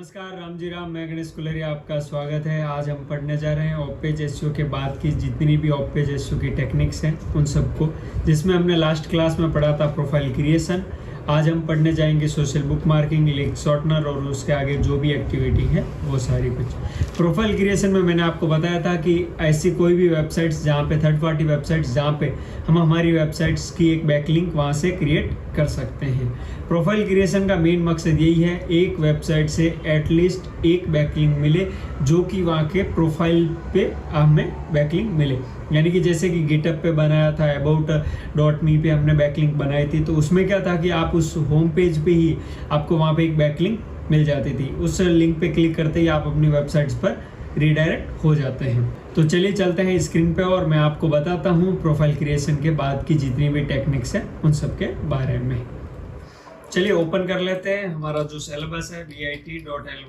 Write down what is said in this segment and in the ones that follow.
नमस्कार राम, मैं गणेश कुलरिया, आपका स्वागत है। आज हम पढ़ने जा रहे हैं ऑफ पेज एसईओ के बाद की जितनी भी ऑफ पेज एसईओ की टेक्निक्स हैं उन सबको, जिसमें हमने लास्ट क्लास में पढ़ा था प्रोफाइल क्रिएशन। आज हम पढ़ने जाएंगे social bookmarking, link shortener और उसके आगे जो भी एक्टिविटी है वो सारी कुछ। प्रोफाइल क्रिएशन में मैंने आपको बताया था कि ऐसी कोई भी वेबसाइट्स जहाँ पे थर्ड पार्टी वेबसाइट्स जहाँ पे हम हमारी वेबसाइट्स की एक बैकलिंक वहाँ से क्रिएट कर सकते हैं। प्रोफाइल क्रिएशन का मेन मकसद यही है, एक वेबसाइट से एटलीस्ट एक बैकलिंक मिले जो कि वहाँ के प्रोफाइल पे हमें बैकलिंक मिले। यानी कि जैसे कि गिटअप पे बनाया था, about.me पे हमने बैकलिंक बनाई थी, तो उसमें क्या था कि आप उस होम पेज पे ही आपको वहाँ पे एक बैकलिंक मिल जाती थी। उस लिंक पे क्लिक करते ही आप अपनी वेबसाइट्स पर रीडायरेक्ट हो जाते हैं। तो चलिए चलते हैं स्क्रीन पे और मैं आपको बताता हूँ प्रोफाइल क्रिएशन के बाद की जितनी भी टेक्निक्स हैं उन सब के बारे में। चलिए ओपन कर लेते हैं हमारा जो सिलेबस है bit.ly/DMBYGK,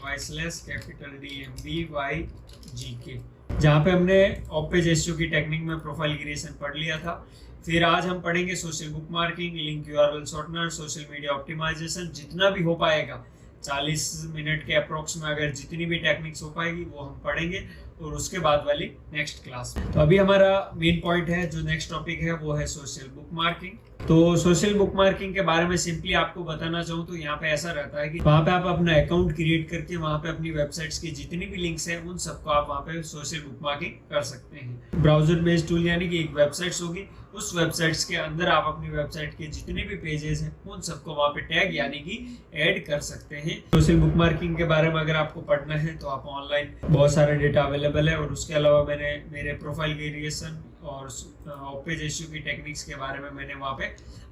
जहाँ पे हमने ऑफ पेज एसईओ की टेक्निक में प्रोफाइल क्रिएशन पढ़ लिया था। फिर आज हम पढ़ेंगे social bookmarking, link URL shortener, social media optimisation. जितना भी हो पाएगा 40 मिनट के अप्रोक्स में अगर जितनी भी टेक्निक्स हो पाएगी वो हम पढ़ेंगे और उसके बाद वाली नेक्स्ट क्लास में। तो अभी हमारा मेन पॉइंट है, जो नेक्स्ट टॉपिक है वो है सोशल बुक मार्किंग। तो सोशल बुक मार्किंग के बारे में सिंपली आपको बताना चाहूँ तो यहाँ पे ऐसा रहता है कि वहाँ पे आप अपना अकाउंट क्रिएट करके वहाँ पे अपनी वेबसाइट्स की जितनी भी लिंक्स हैं उन सबको आप वहाँ पे सोशल बुक मार्किंग कर सकते हैं। ब्राउजर बेस्ड टूल, यानी कि एक वेबसाइट्स होगी, उस वेबसाइट्स के अंदर आप अपनी वेबसाइट के जितने भी पेजेस हैं उन सबको वहाँ पे टैग यानी कि ऐड कर सकते हैं। सोशल बुक मार्किंग के बारे में अगर आपको पढ़ना है तो आप ऑनलाइन बहुत सारा डेटा अवेलेबल है, और उसके अलावा मैंने मेरे प्रोफाइल क्रिएशन और ऑफ पेज एसईओ की टेक्निक्स के बारे में मैंने वहाँ पे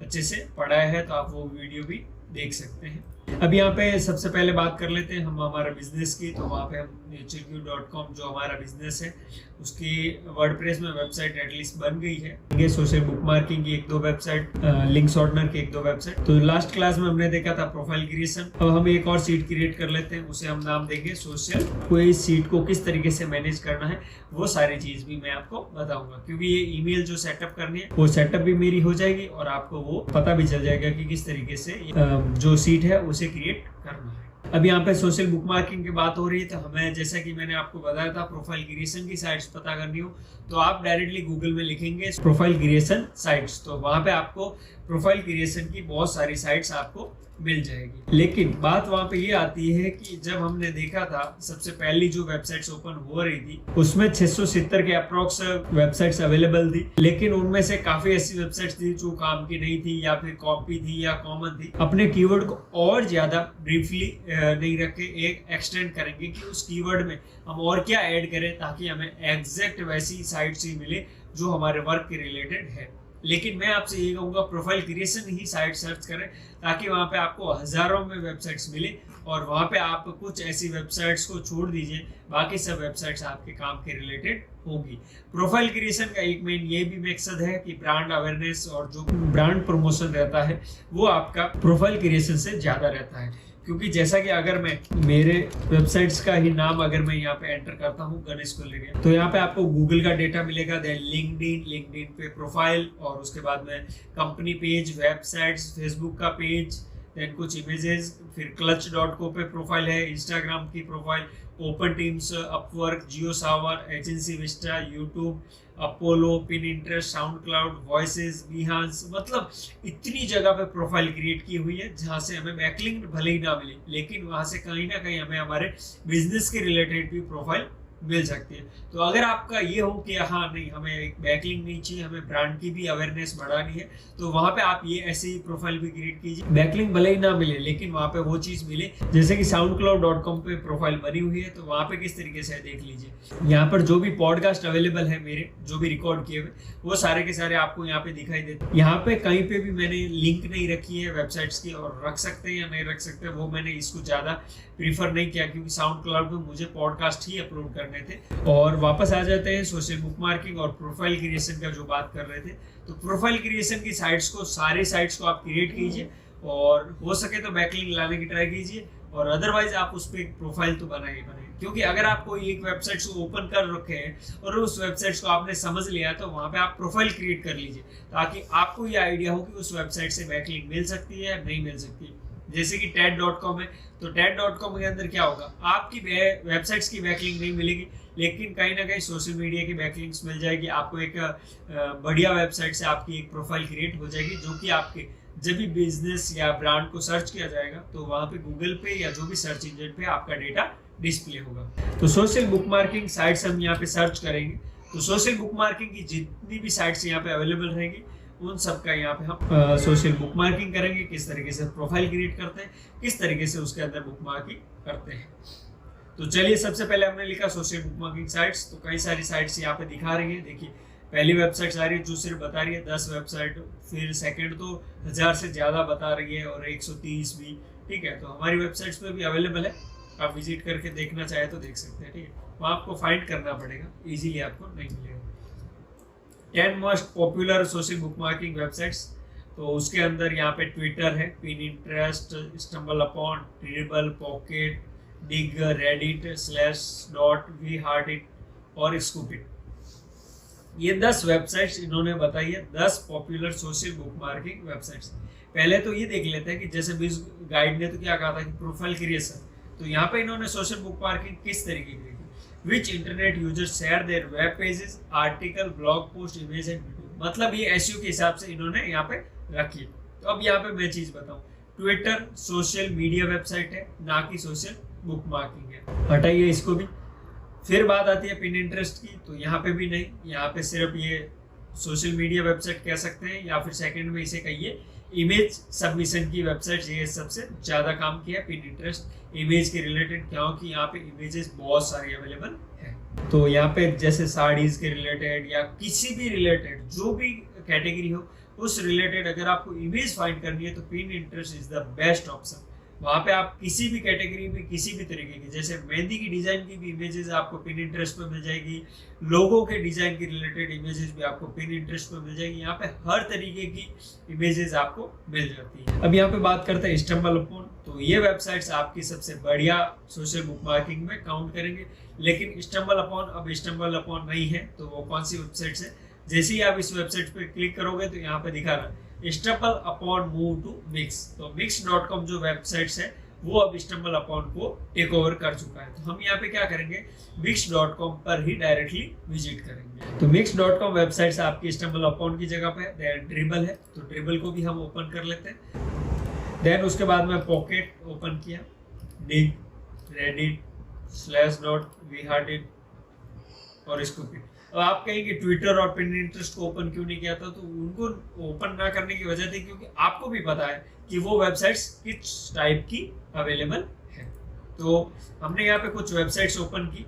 अच्छे से पढ़ाया है, तो आप वो वीडियो भी देख सकते हैं। अब यहाँ पे सबसे पहले बात कर लेते हैं हम हमारा बिजनेस की। तो वहाँ पे हम naturq.com जो हमारा बिजनेस है उसकी वर्डप्रेस में वेबसाइट एटलीस्ट बन गई है। ये सोशल बुक मार्किंग की 1-2 वेबसाइट, लिंक शॉर्टनर की 1-2 वेबसाइट। तो लास्ट क्लास में हमने देखा था प्रोफाइल क्रिएशन। अब हम एक और सीट क्रिएट कर लेते हैं, उसे हम नाम देंगे सोशल। कोई सीट को किस तरीके से मैनेज करना है वो सारी चीज भी मैं आपको बताऊंगा, क्योंकि ये ईमेल जो सेटअप करनी है वो सेटअप भी मेरी हो जाएगी और आपको वो पता भी चल जाएगा कि किस तरीके से जो सीट है उसे क्रिएट करना है। अब यहाँ पे सोशल बुक मार्किंग की बात हो रही है, तो हमें जैसा कि मैंने आपको बताया था प्रोफाइल क्रिएशन की साइट्स पता करनी हो तो आप डायरेक्टली गूगल में लिखेंगे प्रोफाइल क्रिएशन साइट्स, तो वहाँ पे आपको प्रोफाइल क्रिएशन की बहुत सारी साइट्स आपको मिल जाएगी। लेकिन बात वहाँ पे ये आती है कि जब हमने देखा था सबसे पहली जो वेबसाइट्स ओपन हो रही थी उसमें 670 के अप्रोक्स वेबसाइट्स अवेलेबल थी, लेकिन उनमें से काफी ऐसी वेबसाइट्स थी जो काम की नहीं थी या फिर कॉपी थी या कॉमन थी। अपने कीवर्ड को और ज्यादा ब्रीफली नहीं रख के एक एक्सटेंड करेंगे कि उस कीवर्ड में हम और क्या ऐड करें ताकि हमें एग्जैक्ट वैसी साइट्स ही मिले जो हमारे वर्क के रिलेटेड है। लेकिन मैं आपसे ये कहूँगा प्रोफाइल क्रिएशन ही साइट सर्च करें ताकि वहाँ पे आपको हजारों में वेबसाइट्स मिले और वहाँ पे आप कुछ ऐसी वेबसाइट्स को छोड़ दीजिए, बाकी सब वेबसाइट्स आपके काम के रिलेटेड होगी। प्रोफाइल क्रिएशन का एक मेन ये भी मकसद है कि ब्रांड अवेयरनेस और जो ब्रांड प्रमोशन रहता है वो आपका प्रोफाइल क्रिएशन से ज्यादा रहता है। क्योंकि जैसा कि अगर मैं मेरे वेबसाइट्स का ही नाम अगर मैं यहाँ पे एंटर करता हूँ गणेश कुलरिया, तो यहाँ पे आपको गूगल का डेटा मिलेगा, देन लिंक्डइन पे प्रोफाइल, और उसके बाद में कंपनी पेज, वेबसाइट्स, फेसबुक का पेज, देन कुछ इमेजेस, फिर clutch.co पे प्रोफाइल है, इंस्टाग्राम की प्रोफाइल, ओपन टीम्स, अपवर्क, जियो सावर, agency Vista, YouTube, Apollo, Pinterest, SoundCloud, Voices, Behance, मतलब इतनी जगह पे प्रोफाइल क्रिएट की हुई है जहाँ से हमें बैकलिंक भले ही ना मिले लेकिन वहाँ से कहीं ना कहीं हमें हमारे बिजनेस के रिलेटेड भी प्रोफाइल मिल सकती है। तो अगर आपका ये हो कि हाँ नहीं हमें एक बैकलिंक नहीं चाहिए, हमें ब्रांड की भी अवेयरनेस बढ़ानी है, तो वहाँ पे आप ये ऐसे ही प्रोफाइल भी क्रिएट कीजिए। बैकलिंक भले ही ना मिले लेकिन वहाँ पे वो चीज मिले, जैसे कि soundcloud.com पे प्रोफाइल बनी हुई है, तो वहाँ पे किस तरीके से देख लीजिए। यहाँ पर जो भी पॉडकास्ट अवेलेबल है मेरे, जो भी रिकॉर्ड किए हुए, वो सारे के सारे आपको यहाँ पे दिखाई देते हैं। यहाँ पे कहीं पे भी मैंने लिंक नहीं रखी है वेबसाइट्स की, और रख सकते हैं या नहीं रख सकते वो मैंने इसको ज्यादा प्रीफर नहीं किया, क्योंकि साउंड क्लाउड पे मुझे पॉडकास्ट ही अपलोड करने थे। और वापस आ जाते हैं सोशल बुक मार्किंग और प्रोफाइल क्रिएशन का जो बात कर रहे थे। तो प्रोफाइल क्रिएशन की साइट्स को, सारी साइट्स को आप क्रिएट कीजिए और हो सके तो बैकलिंक लाने की ट्राई कीजिए, और अदरवाइज आप उस पर एक प्रोफाइल तो बनाइए। क्योंकि अगर आप कोई एक वेबसाइट को ओपन कर रखे हैं और उस वेबसाइट को आपने समझ लिया तो वहां पे आप प्रोफाइल क्रिएट कर लीजिए ताकि आपको ये आइडिया हो कि उस वेबसाइट से बैकलिंक मिल सकती है या नहीं मिल सकती है। जैसे कि TED.com है, तो TED.com के अंदर क्या होगा, आपकी वेबसाइट्स की बैकलिंक नहीं मिलेगी, लेकिन कहीं ना कहीं सोशल मीडिया की बैकलिंक्स मिल जाएगी आपको। एक बढ़िया वेबसाइट से आपकी एक प्रोफाइल क्रिएट हो जाएगी, जो कि आपके जब भी बिजनेस या ब्रांड को सर्च किया जाएगा तो वहाँ पे गूगल पे या जो भी सर्च इंजन पे आपका डेटा डिस्प्ले होगा। तो सोशल बुकमार्किंग साइट्स हम यहाँ पे सर्च करेंगे, तो सोशल बुकमार्किंग की जितनी भी साइट्स यहाँ पे अवेलेबल रहेंगी उन सब का यहाँ पे हम सोशल बुकमार्किंग करेंगे, किस तरीके से प्रोफाइल क्रिएट करते हैं, किस तरीके से उसके अंदर बुकमार्किंग करते हैं। तो चलिए, सबसे पहले हमने लिखा सोशल बुकमार्किंग साइट्स, तो कई सारी साइट्स यहाँ पे दिखा रही है। देखिए, पहली वेबसाइट आ रही है जो सिर्फ बता रही है 10 वेबसाइट, फिर सेकंड तो 1000 से ज़्यादा बता रही है और 130 भी, ठीक है। तो हमारी वेबसाइट्स पे भी अवेलेबल है, आप विजिट करके देखना चाहे तो देख सकते हैं, ठीक है। वहाँ आपको फाइंड करना पड़ेगा, इजीली आपको नहीं मिलेगा। 10 most popular social bookmarking websites, तो उसके अंदर यहाँ पे ट्विटर है, Pinterest, StumbleUpon, Triberr, Pocket, Digg, Reddit, Slashdot, We Heart It और स्कूपिट। ये 10 वेबसाइट्स इन्होंने बताई है, 10 पॉपुलर सोशल बुकमार्किंग वेबसाइट्स। पहले तो ये देख लेते हैं कि जैसे बिज गाइड ने तो क्या कहा था कि प्रोफाइल क्रिएशन, तो यहाँ पे इन्होंने सोशल बुकमार्किंग किस तरीके की, which internet users share their web pages, article, blog post, image and video. मतलब ये एसईओ के हिसाब से इन्होंने यहाँ पे रखी है। तो अब यहाँ पे मैं चीज बताऊँ, ट्विटर सोशल मीडिया वेबसाइट है, ना कि सोशल बुकमार्किंग है, हटाइए इसको भी। फिर बात आती है पिनिंटरेस्ट की, तो यहाँ पे भी नहीं, यहाँ पे सिर्फ ये सोशल मीडिया वेबसाइट कह सकते हैं, या फिर सेकंड में इसे कहिए इमेज सबमिशन की वेबसाइट, ये सबसे ज़्यादा काम किया है पिनिंटरेस्ट इमेज के रिलेटेड, क्योंकि यहाँ पे इमेजेस बहुत सारी अवेलेबल है। तो यहाँ पे जैसे साड़ीज के रिलेटेड या किसी भी रिलेटेड जो भी कैटेगरी हो उस रिलेटेड अगर आपको इमेज फाइंड करनी है तो Pinterest is the best option. वहाँ पे आप किसी भी कैटेगरी में किसी भी तरीके की, जैसे मेहंदी की डिजाइन की भी इमेजेस आपको पिनिंटरेस्ट पे मिल जाएगी, लोगों के डिजाइन के रिलेटेड इमेजेस भी आपको पिनिंटरेस्ट पे मिल जाएगी। यहाँ पे हर तरीके की इमेजेस आपको मिल जाती है। अब यहाँ पे बात करते हैं स्टम्बलअपॉन, तो ये वेबसाइट्स आपकी सबसे बढ़िया सोशल बुकमार्किंग में काउंट करेंगे। लेकिन स्टम्बलअपॉन नहीं है, तो वो कौन सी वेबसाइट है? जैसे ही आप इस वेबसाइट पे क्लिक करोगे तो यहाँ पे दिखा रहा है StumbleUpon मूव टू मिक्स। तो mix.com जो वेबसाइट्स है वो अब StumbleUpon को टेक ओवर कर चुका है। तो हम यहाँ पे क्या करेंगे, mix.com पर ही डायरेक्टली विजिट करेंगे। तो mix.com वेबसाइट्स आपकी StumbleUpon की जगह पे देन ड्रिबल है, तो ड्रिबल को भी हम ओपन कर लेते हैं। देन उसके बाद में पॉकेट ओपन किया, डिग, Reddit, Slashdot, We Heart It और स्कूपिट। अब आप कहेंगे ट्विटर और पिनिंटरेस्ट को ओपन क्यों नहीं किया था? तो उनको ओपन ना करने की वजह थी क्योंकि आपको भी पता है कि वो वेबसाइट्स किस टाइप की अवेलेबल है। तो हमने यहाँ पे कुछ वेबसाइट्स ओपन की,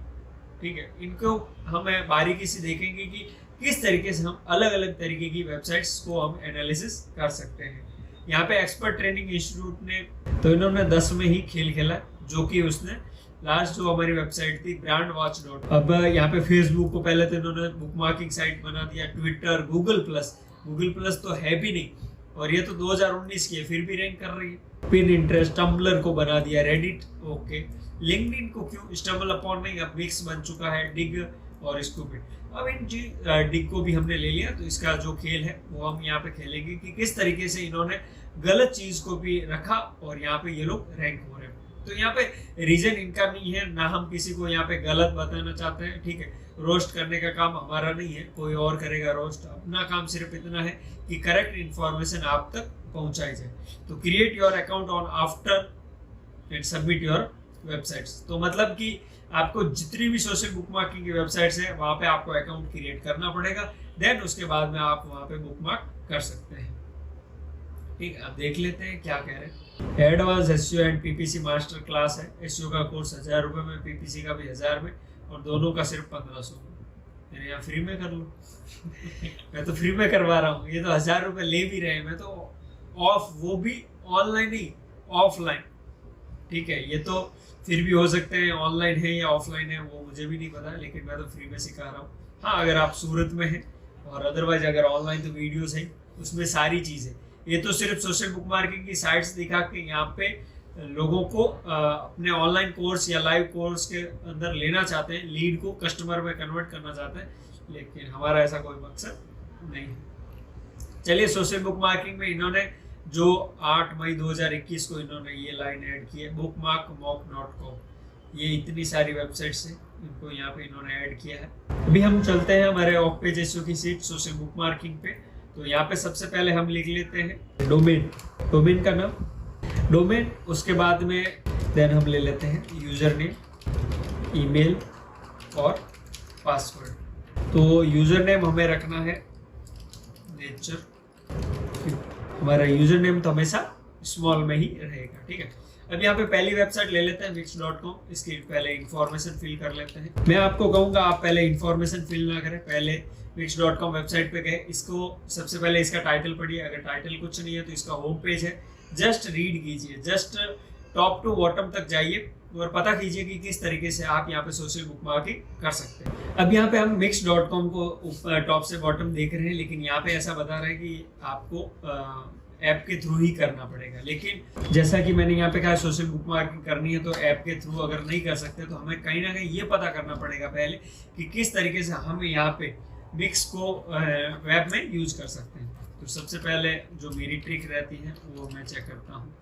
ठीक है। इनको हम बारीकी से देखेंगे कि किस तरीके से हम अलग अलग तरीके की वेबसाइट्स को हम एनालिसिस कर सकते हैं। यहाँ पे एक्सपर्ट ट्रेनिंग इंस्टीट्यूट ने, तो इन्होंने 10 में ही खेल खेला, जो कि उसने लास्ट जो हमारी वेबसाइट थी brandwatch. अब यहाँ पे फेसबुक को पहले तो इन्होंने बुकमार्किंग साइट बना दिया, ट्विटर, गूगल प्लस तो है भी नहीं, और ये तो 2019 की है फिर भी रैंक कर रही है। पिनिंटरेस्ट, टम्बलर को बना दिया, रेडिट ओके, लिंक्डइन को क्यों, StumbleUpon नहीं, अब मिक्स बन चुका है, डिग और स्कूपिट। अब इन डिग को भी हमने ले लिया, तो इसका जो खेल है वो हम यहाँ पे खेलेंगे कि किस तरीके से इन्होंने गलत चीज को भी रखा और यहाँ पे ये लोग रैंक हो रहे हैं। तो यहाँ पे रीजन इनका नहीं है, ना हम किसी को यहाँ पे गलत बताना चाहते हैं, ठीक है। रोस्ट करने का काम हमारा नहीं है, कोई और करेगा रोस्ट। अपना काम सिर्फ इतना है कि करेक्ट इंफॉर्मेशन आप तक पहुंचाई जाए। तो create your account on after and submit your websites. तो मतलब कि आपको जितनी भी सोशल बुकमार्किंग की वेबसाइट्स है वहाँ पे आपको अकाउंट क्रिएट करना पड़ेगा, देन उसके बाद में आप वहाँ पे बुकमार्क कर सकते हैं, ठीक है। अब देख लेते हैं क्या कह रहे हैं। Advance SEO and PPC master class है, एसईओ का कोर्स 1000 रुपये में, पीपीसी का भी 1000 में, और दोनों का सिर्फ 1500 में। यानी यहाँ फ्री में कर लो मैं तो फ्री में करवा रहा हूँ, ये तो 1000 रुपये ले भी रहे हैं, मैं तो ऑफ, वो भी ऑनलाइन नहीं ऑफलाइन, ठीक है। ये तो फिर भी हो सकते हैं ऑनलाइन है या ऑफलाइन है वो मुझे भी नहीं पता, लेकिन मैं तो फ्री में सिखा रहा हूँ। हाँ, अगर आप सूरत में हैं, और अदरवाइज अगर ऑनलाइन तो वीडियोस है, उसमें सारी चीज़ें। ये तो सिर्फ सोशल बुकमार्किंग की साइट्स दिखा के यहाँ पे लोगों को अपने ऑनलाइन कोर्स या लाइव कोर्स के अंदर लेना चाहते हैं, लीड को कस्टमर में कन्वर्ट करना चाहते हैं, लेकिन हमारा ऐसा कोई मकसद नहीं है। चलिए, सोशल बुकमार्किंग में इन्होंने जो 8 मई 2021 को इन्होंने ये लाइन ऐड की है, bookmarkmock.com। ये इतनी सारी वेबसाइट्स हैं, इनको यहाँ पे इन्होंने ऐड किया है। अभी हम चलते हैं हमारे ऑफ पेज एसईओ की सीट सोशल बुक मार्किंग पे। तो यहाँ पे सबसे पहले हम लिख लेते हैं डोमेन का नाम, डोमेन। उसके बाद में देन हम ले लेते हैं यूजर नेम, ईमेल और पासवर्ड। तो यूजर नेम हमें रखना है नेचर, हमारा यूजर नेम तो हमेशा स्मॉल में ही रहेगा, ठीक है। अब यहाँ पे पहली वेबसाइट ले लेते हैं wix.com। इसकी पहले इंफॉर्मेशन फिल कर लेते हैं। मैं आपको कहूँगा आप पहले इंफॉर्मेशन फिल ना करें, पहले wix.com वेबसाइट पे गए, इसको सबसे पहले इसका टाइटल पढ़िए। अगर टाइटल कुछ नहीं है तो इसका होम पेज है, जस्ट रीड कीजिए, जस्ट टॉप टू बॉटम तक जाइए और पता कीजिए कि किस तरीके से आप यहाँ पे सोशल बुक मार्किंग कर सकते हैं। अब यहाँ पे हम wix.com को टॉप से बॉटम देख रहे हैं, लेकिन यहाँ पे ऐसा बता रहा है कि आपको ऐप के थ्रू ही करना पड़ेगा। लेकिन जैसा कि मैंने यहाँ पे कहा सोशल बुक मार्किंग करनी है तो ऐप के थ्रू अगर नहीं कर सकते तो हमें कहीं ना कहीं ये पता करना पड़ेगा पहले कि किस तरीके से हम यहाँ पे विक्स को वेब में यूज कर सकते हैं। तो सबसे पहले जो मेरी ट्रिक रहती है वो मैं चेक करता हूँ।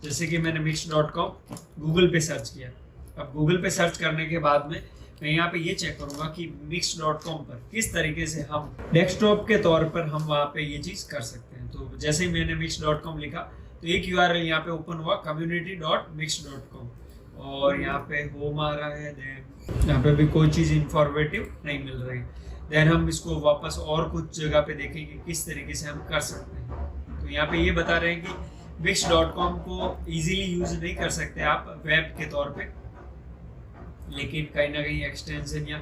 जैसे कि मैंने wix.com गूगल पे सर्च किया। अब गूगल पे सर्च करने के बाद में मैं यहाँ पे ये चेक करूँगा कि wix.com पर किस तरीके से हम डेस्कटॉप के तौर पर हम वहाँ पे ये चीज़ कर सकते हैं। तो जैसे ही मैंने wix.com लिखा तो एक URL यहाँ पे ओपन हुआ community.wix.com और यहाँ पे होम आ रहा है। देन यहाँ पे भी कोई चीज़ इंफॉर्मेटिव नहीं मिल रही। देन हम इसको वापस और कुछ जगह पे देखेंगे किस तरीके से हम कर सकते हैं। तो यहाँ पे ये बता रहे हैं कि wix.com को इजीली यूज नहीं कर सकते आप वेब के तौर पे, लेकिन कहीं ना कहीं एक्सटेंशन या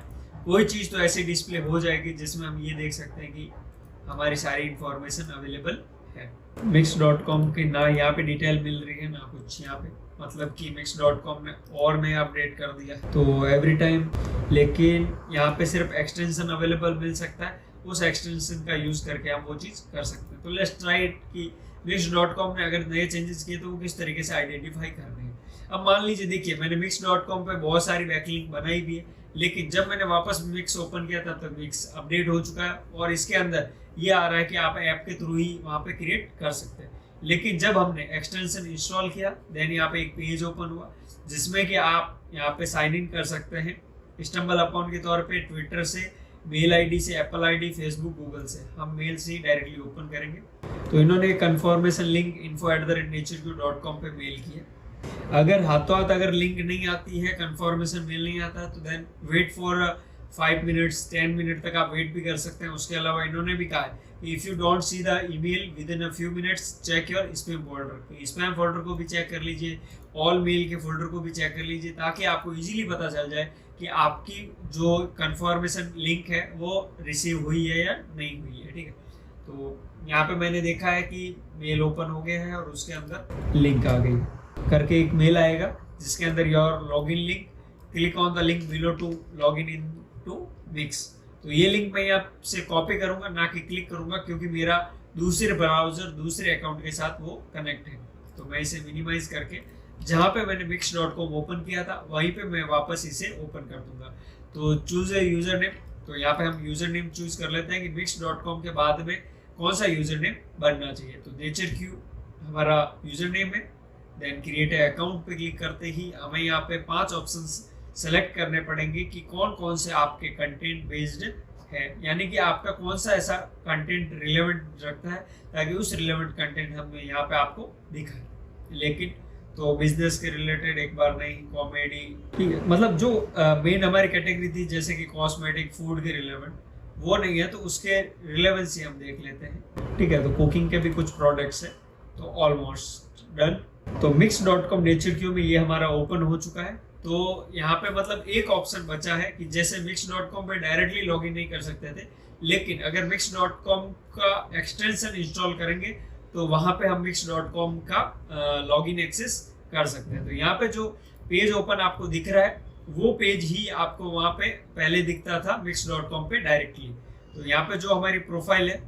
कोई चीज़ तो ऐसी डिस्प्ले हो जाएगी जिसमें हम ये देख सकते हैं कि हमारी सारी इंफॉर्मेशन अवेलेबल है। wix.com की ना यहाँ पे डिटेल मिल रही है ना कुछ यहाँ पे, मतलब कि wix.com ने और नया अपडेट कर दिया तो एवरी टाइम, लेकिन यहाँ पे सिर्फ एक्सटेंशन अवेलेबल मिल सकता है। उस एक्सटेंशन का यूज करके हम वो चीज़ कर सकते हैं। तो लेट्स ट्राई इट कि wix.com ने अगर नए चेंजेस किए तो वो किस तरीके से आइडेंटिफाई कर रहे हैं। अब मान लीजिए देखिए मैंने wix.com पे बहुत सारी बैकलिंक बनाई भी है, लेकिन जब मैंने वापस विक्स ओपन किया तब तक विक्स अपडेट हो चुका है और इसके अंदर ये आ रहा है कि आप ऐप के थ्रू ही वहाँ पे क्रिएट कर सकते हैं। लेकिन जब हमने एक्सटेंशन इंस्टॉल किया देन यहाँ पे एक पेज ओपन हुआ जिसमें कि आप यहाँ पे साइन इन कर सकते हैं स्टम्बल अपॉन के तौर पे, ट्विटर से, मेल आईडी से, एप्पल आईडी, फेसबुक, गूगल से। हम मेल से ही डायरेक्टली ओपन करेंगे। तो इन्होंने कंफर्मेशन लिंक info@natureq.com पे मेल किया। अगर हाथों हाथ अगर लिंक नहीं आती है, कंफर्मेशन मेल नहीं आता तो then wait for 5 minutes 10 minute तक आप वेट भी कर सकते हैं। उसके अलावा इन्होंने भी कहा है if you don't see the email with in a few minutes check your spam folder. Spam folder को भी चेक कर लीजिए, ऑल मेल के फोल्डर को भी चेक कर लीजिए, ताकि आपको इजीली पता चल जाए कि आपकी जो कंफर्मेशन लिंक है वो रिसीव हुई है या नहीं हुई है, ठीक है। तो यहाँ पे मैंने देखा है कि मेल ओपन हो गया है और उसके अंदर लिंक आ गई करके एक मेल आएगा जिसके अंदर your login link, click on the link below to login in to Wix. तो ये लिंक मैं यहाँ से कॉपी करूंगा, ना कि क्लिक करूंगा, क्योंकि मेरा दूसरे ब्राउजर दूसरे अकाउंट के साथ वो कनेक्ट है। तो मैं इसे मिनिमाइज करके जहाँ पे मैंने wix.com ओपन किया था वहीं पे मैं वापस इसे ओपन कर दूंगा। तो चूज ए यूजर नेम, तो यहाँ पे हम यूजर नेम चूज कर लेते हैं कि wix.com के बाद में कौन सा यूजर नेम बनना चाहिए। तो natureq हमारा यूजर नेम है। देन क्रिएट अकाउंट पे क्लिक करते ही हमें यहाँ पे 5 ऑप्शंस सेलेक्ट करने पड़ेंगे कि कौन कौन से आपके कंटेंट बेस्ड है, यानी कि आपका कौन सा ऐसा कंटेंट रिलेवेंट रखता है ताकि उस रिलेवेंट कंटेंट हमें यहाँ पे आपको दिखाए। लेकिन तो बिजनेस के रिलेटेड एक बार नहीं, कॉमेडी, ठीक है, मतलब जो मेन हमारी कैटेगरी थी जैसे कि कॉस्मेटिक, फूड के रिलेवेंट वो नहीं है तो उसके रिलेवेंसी हम देख लेते हैं, ठीक है। तो कुकिंग के भी कुछ प्रोडक्ट्स है तो ऑलमोस्ट डन। तो wix.com natureq में ये हमारा ओपन हो चुका है। तो यहाँ पे मतलब एक ऑप्शन बचा है कि जैसे wix.com पे डायरेक्टली लॉगिन नहीं कर सकते थे, लेकिन अगर wix.com का एक्सटेंशन इंस्टॉल करेंगे तो वहाँ पे हम wix.com का लॉगिन एक्सेस कर सकते हैं। तो यहाँ पे जो पेज ओपन आपको दिख रहा है वो पेज ही आपको वहाँ पे पहले दिखता था wix.com पे डायरेक्टली। तो यहाँ पे जो हमारी प्रोफाइल है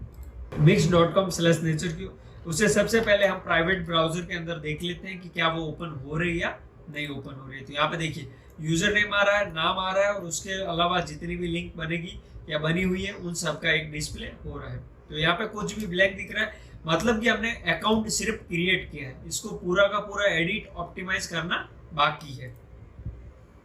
wix.com/natureq, उससे सबसे पहले हम प्राइवेट ब्राउजर के अंदर देख लेते हैं कि क्या वो ओपन हो रही है या नहीं ओपन हो रही है। तो यहाँ पे देखिए यूजर नेम आ रहा है, नाम आ रहा है और उसके अलावा जितनी भी लिंक बनेगी या बनी हुई है उन सब का एक डिस्प्ले हो रहा है। तो यहाँ पे कुछ भी ब्लैंक दिख रहा है मतलब कि हमने अकाउंट सिर्फ क्रिएट किया है, इसको पूरा का पूरा एडिट ऑप्टिमाइज करना बाकी है।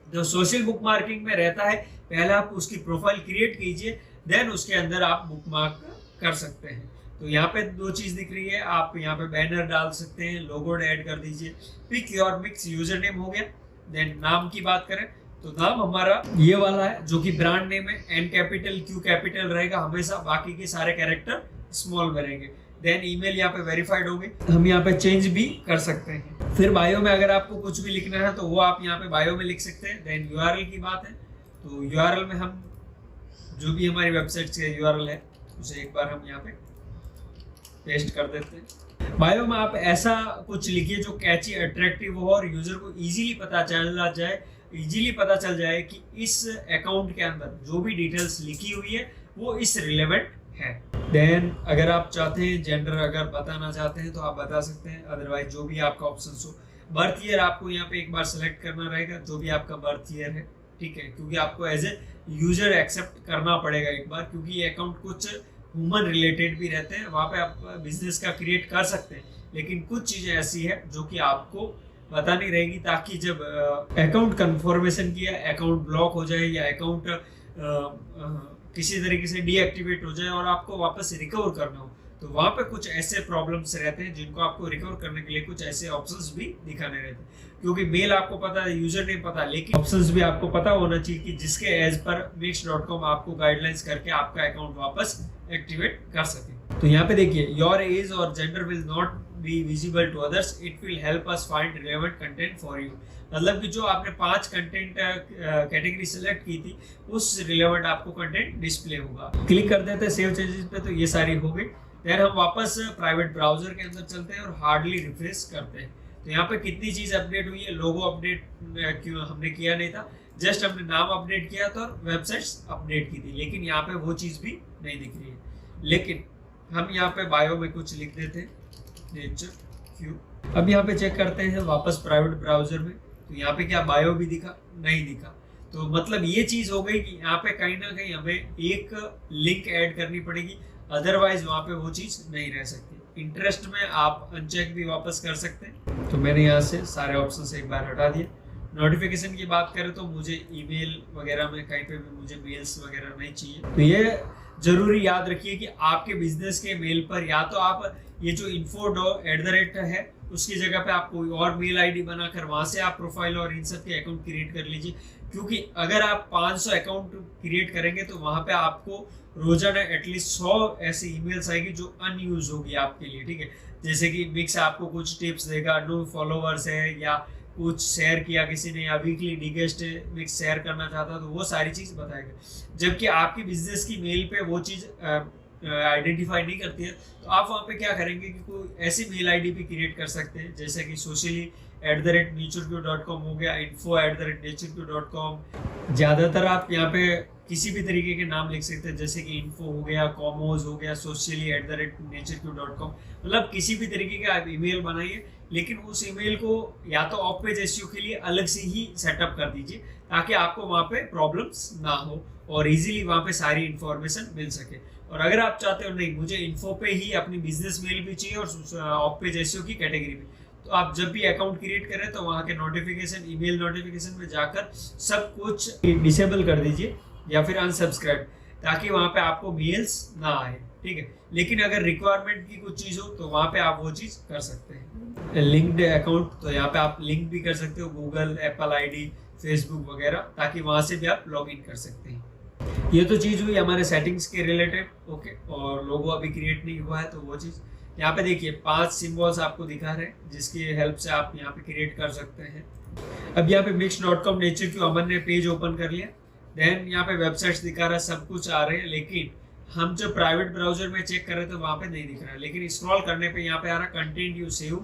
तो सोशल बुक मार्किंग में रहता है, पहले आप उसकी प्रोफाइल क्रिएट कीजिए, देन उसके अंदर आप बुक मार्क कर सकते हैं। तो यहाँ पे दो चीज दिख रही है, आप यहाँ पे बैनर डाल सकते हैं, लोगो ऐड कर दीजिए, pick your Mix user name हो गया। देन नाम की बात करें तो नाम हमारा ये वाला है जो कि ब्रांड नेम है, एन कैपिटल क्यू कैपिटल रहेगा हमेशा, बाकी के सारे कैरेक्टर स्मॉल में रहेंगे। देन ईमेल यहाँ पे वेरीफाइड होगी, हम यहाँ पे चेंज भी कर सकते हैं। फिर बायो में अगर आपको कुछ भी लिखना है तो वो आप यहाँ पे बायो में लिख सकते हैं। देन यूआरएल की बात है तो यूआरएल में हम जो भी हमारी वेबसाइट से यूआरएल है उसे एक बार हम यहाँ पे पेस्ट कर देते हैं। बायो में आप ऐसा कुछ लिखिए जो कैची अट्रैक्टिव हो और यूजर को इजीली पता चल जाए कि इस अकाउंट के अंदर जो भी डिटेल्स लिखी हुई है वो इस रिलेवेंट है। देन अगर आप चाहते हैं जेंडर अगर बताना चाहते हैं तो आप बता सकते हैं, अदरवाइज जो भी आपका ऑप्शन हो। बर्थ ईयर आपको यहाँ पे एक बार सेलेक्ट करना रहेगा, जो भी आपका बर्थ ईयर है, ठीक है, क्योंकि आपको एज ए यूजर एक्सेप्ट करना पड़ेगा एक बार, क्योंकि ये अकाउंट कुछ ह्यूमन रिलेटेड भी रहते हैं, वहाँ पे आप बिजनेस का क्रिएट कर सकते हैं, लेकिन कुछ चीजें ऐसी है जो कि आपको बतानी रहेगी, ताकि जब अकाउंट कन्फर्मेशन किया अकाउंट ब्लॉक हो जाए या अकाउंट किसी तरीके से डीएक्टिवेट हो जाए और आपको वापस रिकवर करना हो, तो वहाँ पे कुछ ऐसे प्रॉब्लम्स रहते हैं जिनको आपको रिकवर करने के लिए कुछ ऐसे ऑप्शंस भी दिखाने रहते हैं। क्योंकि मेल आपको पता है, यूजर नेम पता है, लेकिन ऑप्शंस भी आपको पता होना चाहिए कि जिसके एज पर Mix.com आपको गाइडलाइंस करके आपका अकाउंट वापस एक्टिवेट कर सके। तो यहाँ पे देखिए, योर एज और gender will not be visible to others, it will help us find relevant content for you. मतलब कि जो आपने 5 कंटेंट कैटेगरी सेलेक्ट की थी उस रिलेवेंट आपको कंटेंट डिस्प्ले होगा। क्लिक कर देते हैं सेव चेंजेस पे, तो ये सारी हो गई। देन हम वापस प्राइवेट ब्राउजर के अंदर चलते हैं और हार्डली रिफ्रेश करते हैं। तो यहाँ पे कितनी चीज अपडेट हुई है, लोगो अपडेट क्यों हमने किया नहीं था, जस्ट हमने नाम अपडेट किया था और वेबसाइट्स अपडेट की थी, लेकिन यहाँ पे वो चीज भी नहीं दिख रही है। लेकिन हम यहाँ पे बायो में कुछ लिख देते हैं, नेचर क्यू। अब यहाँ पे चेक करते हैं वापस प्राइवेट ब्राउजर में, तो यहाँ पे क्या बायो भी दिखा, नहीं दिखा। तो मतलब ये चीज हो गई कि यहाँ पे कहीं ना कहीं हमें एक लिंक ऐड करनी पड़ेगी, अदरवाइज वहाँ पे वो चीज नहीं रह सकती। इंटरेस्ट में आप अनचेक भी वापस कर सकते हैं। तो मैंने यहाँ से सारे ऑप्शन से एक बार हटा दिए। नोटिफिकेशन की बात करें तो मुझे ईमेल वगैरह में कहीं पे भी मुझे मेल्स वगैरह नहीं चाहिए। तो ये जरूरी याद रखिए कि आपके बिजनेस के मेल पर या तो आप ये जो info@ है उसकी जगह पे आप कोई और मेल आईडी बनाकर वहां से आप प्रोफाइल और इन सब के अकाउंट क्रिएट कर लीजिए, क्योंकि अगर आप 500 अकाउंट क्रिएट करेंगे तो वहां पे आपको रोजाना एटलीस्ट 100 ऐसी ईमेल्स आएगी जो अनयूज होगी आपके लिए, ठीक है। जैसे कि मिक्स आपको कुछ टिप्स देगा, नो फॉलोवर्स है या कुछ शेयर किया किसी ने या वीकली डिगेस्ट मिक्स शेयर करना चाहता तो वो सारी चीज बताएगा। जबकि आपकी बिजनेस की मेल पे वो चीज आइडेंटिफाई नहीं करती है, तो आप वहाँ पे क्या करेंगे कि कोई ऐसी मेल आईडी भी क्रिएट कर सकते हैं, जैसे कि socially@natureq.com हो गया, info@natureq.com। ज़्यादातर आप यहाँ पे किसी भी तरीके के नाम लिख सकते हैं, जैसे कि इन्फो हो गया, कॉमोज हो गया, socially@natureq.com। मतलब किसी भी तरीके का आप ईमेल बनाइए, लेकिन उस ईमेल को या तो ऑफ पेज एसईओ के लिए अलग से ही सेटअप कर दीजिए, ताकि आपको वहाँ पे प्रॉब्लम्स ना हो और इजीली वहाँ पे सारी इंफॉर्मेशन मिल सके। और अगर आप चाहते हो नहीं मुझे इन्फो पे ही अपनी बिजनेस मेल भी चाहिए और ऑफ पेज एसईओ की कैटेगरी में, तो आप जब भी अकाउंट क्रिएट करें तो वहाँ के नोटिफिकेशन, ईमेल नोटिफिकेशन में जाकर सब कुछ डिसेबल कर दीजिए या फिर अनसब्सक्राइब, ताकि वहाँ पे आपको मेल्स ना आए, ठीक है। लेकिन अगर रिक्वायरमेंट की कुछ चीज़ हो तो वहाँ पे आप वो चीज़ कर सकते हैं। लिंक्ड अकाउंट, तो यहाँ पे आप लिंक भी कर सकते हो, गूगल, एप्पल आईडी, फेसबुक वगैरह, ताकि वहाँ से भी आप लॉग इन कर सकते हैं। ये तो चीज़ हुई हमारे सेटिंग्स के रिलेटेड, ओके। और लोगो अभी क्रिएट नहीं हुआ है तो वो चीज़ यहाँ पे देखिए 5 सिंबल्स आपको दिखा रहे हैं, जिसकी हेल्प से आप यहाँ पे क्रिएट कर सकते हैं। अब यहाँ पे Mix.com नेचर अमन ने पेज ओपन कर लिया। देन यहाँ पे वेबसाइट्स दिखा रहा है, सब कुछ आ रहे हैं, लेकिन हम जब प्राइवेट ब्राउजर में चेक कर रहे थे वहाँ पे नहीं दिख रहा है। लेकिन स्क्रॉल करने पे यहाँ पे आ रहा content you save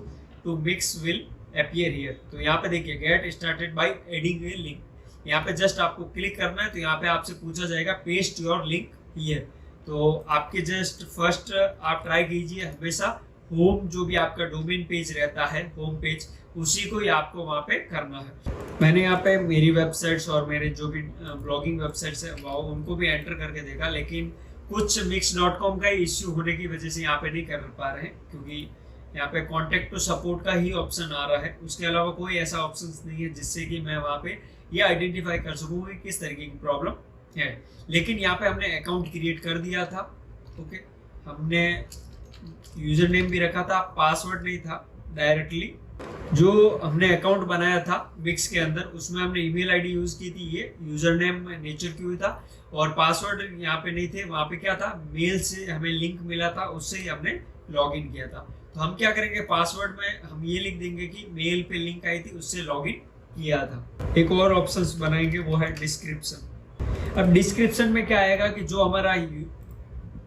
to Mix will appear here. तो यहाँ पे देखिए get started by adding a link, यहाँ पे जस्ट आपको क्लिक करना है। तो यहाँ पे आपसे पूछा जाएगा पेस्ट योर लिंक हियर, तो आपके जस्ट फर्स्ट आप ट्राई कीजिए हमेशा होम, जो भी आपका डोमेन पेज रहता है होम पेज, उसी को ही आपको वहाँ पे करना है। मैंने यहाँ पे मेरी वेबसाइट्स और मेरे जो भी ब्लॉगिंग वेबसाइट्स है वो उनको भी एंटर करके देखा, लेकिन कुछ mix.com का इश्यू होने की वजह से यहाँ पे नहीं कर पा रहे हैं, क्योंकि यहाँ पे कॉन्टेक्ट टू सपोर्ट का ही ऑप्शन आ रहा है। उसके अलावा कोई ऐसा ऑप्शन नहीं है जिससे कि मैं वहाँ पे ये आइडेंटिफाई कर सकूँ कि किस तरीके की प्रॉब्लम है। लेकिन यहाँ पे हमने अकाउंट क्रिएट कर दिया था। ओके, हमने यूजर नेम भी रखा था, पासवर्ड नहीं था। डायरेक्टली जो हमने अकाउंट बनाया था विक्स के अंदर, उसमें हमने ईमेल आईडी यूज की थी, ये यूजर नेम नेचर क्यू था, और पासवर्ड यहाँ पे नहीं थे। वहाँ पे क्या था, मेल से हमें लिंक मिला था, उससे ही हमने लॉग इन किया था। तो हम क्या करेंगे, पासवर्ड में हम ये लिख देंगे कि मेल पे लिंक आई थी, उससे लॉग इन किया था। एक और ऑप्शंस बनाएंगे, वो है डिस्क्रिप्शन। अब डिस्क्रिप्शन में क्या आएगा कि जो हमारा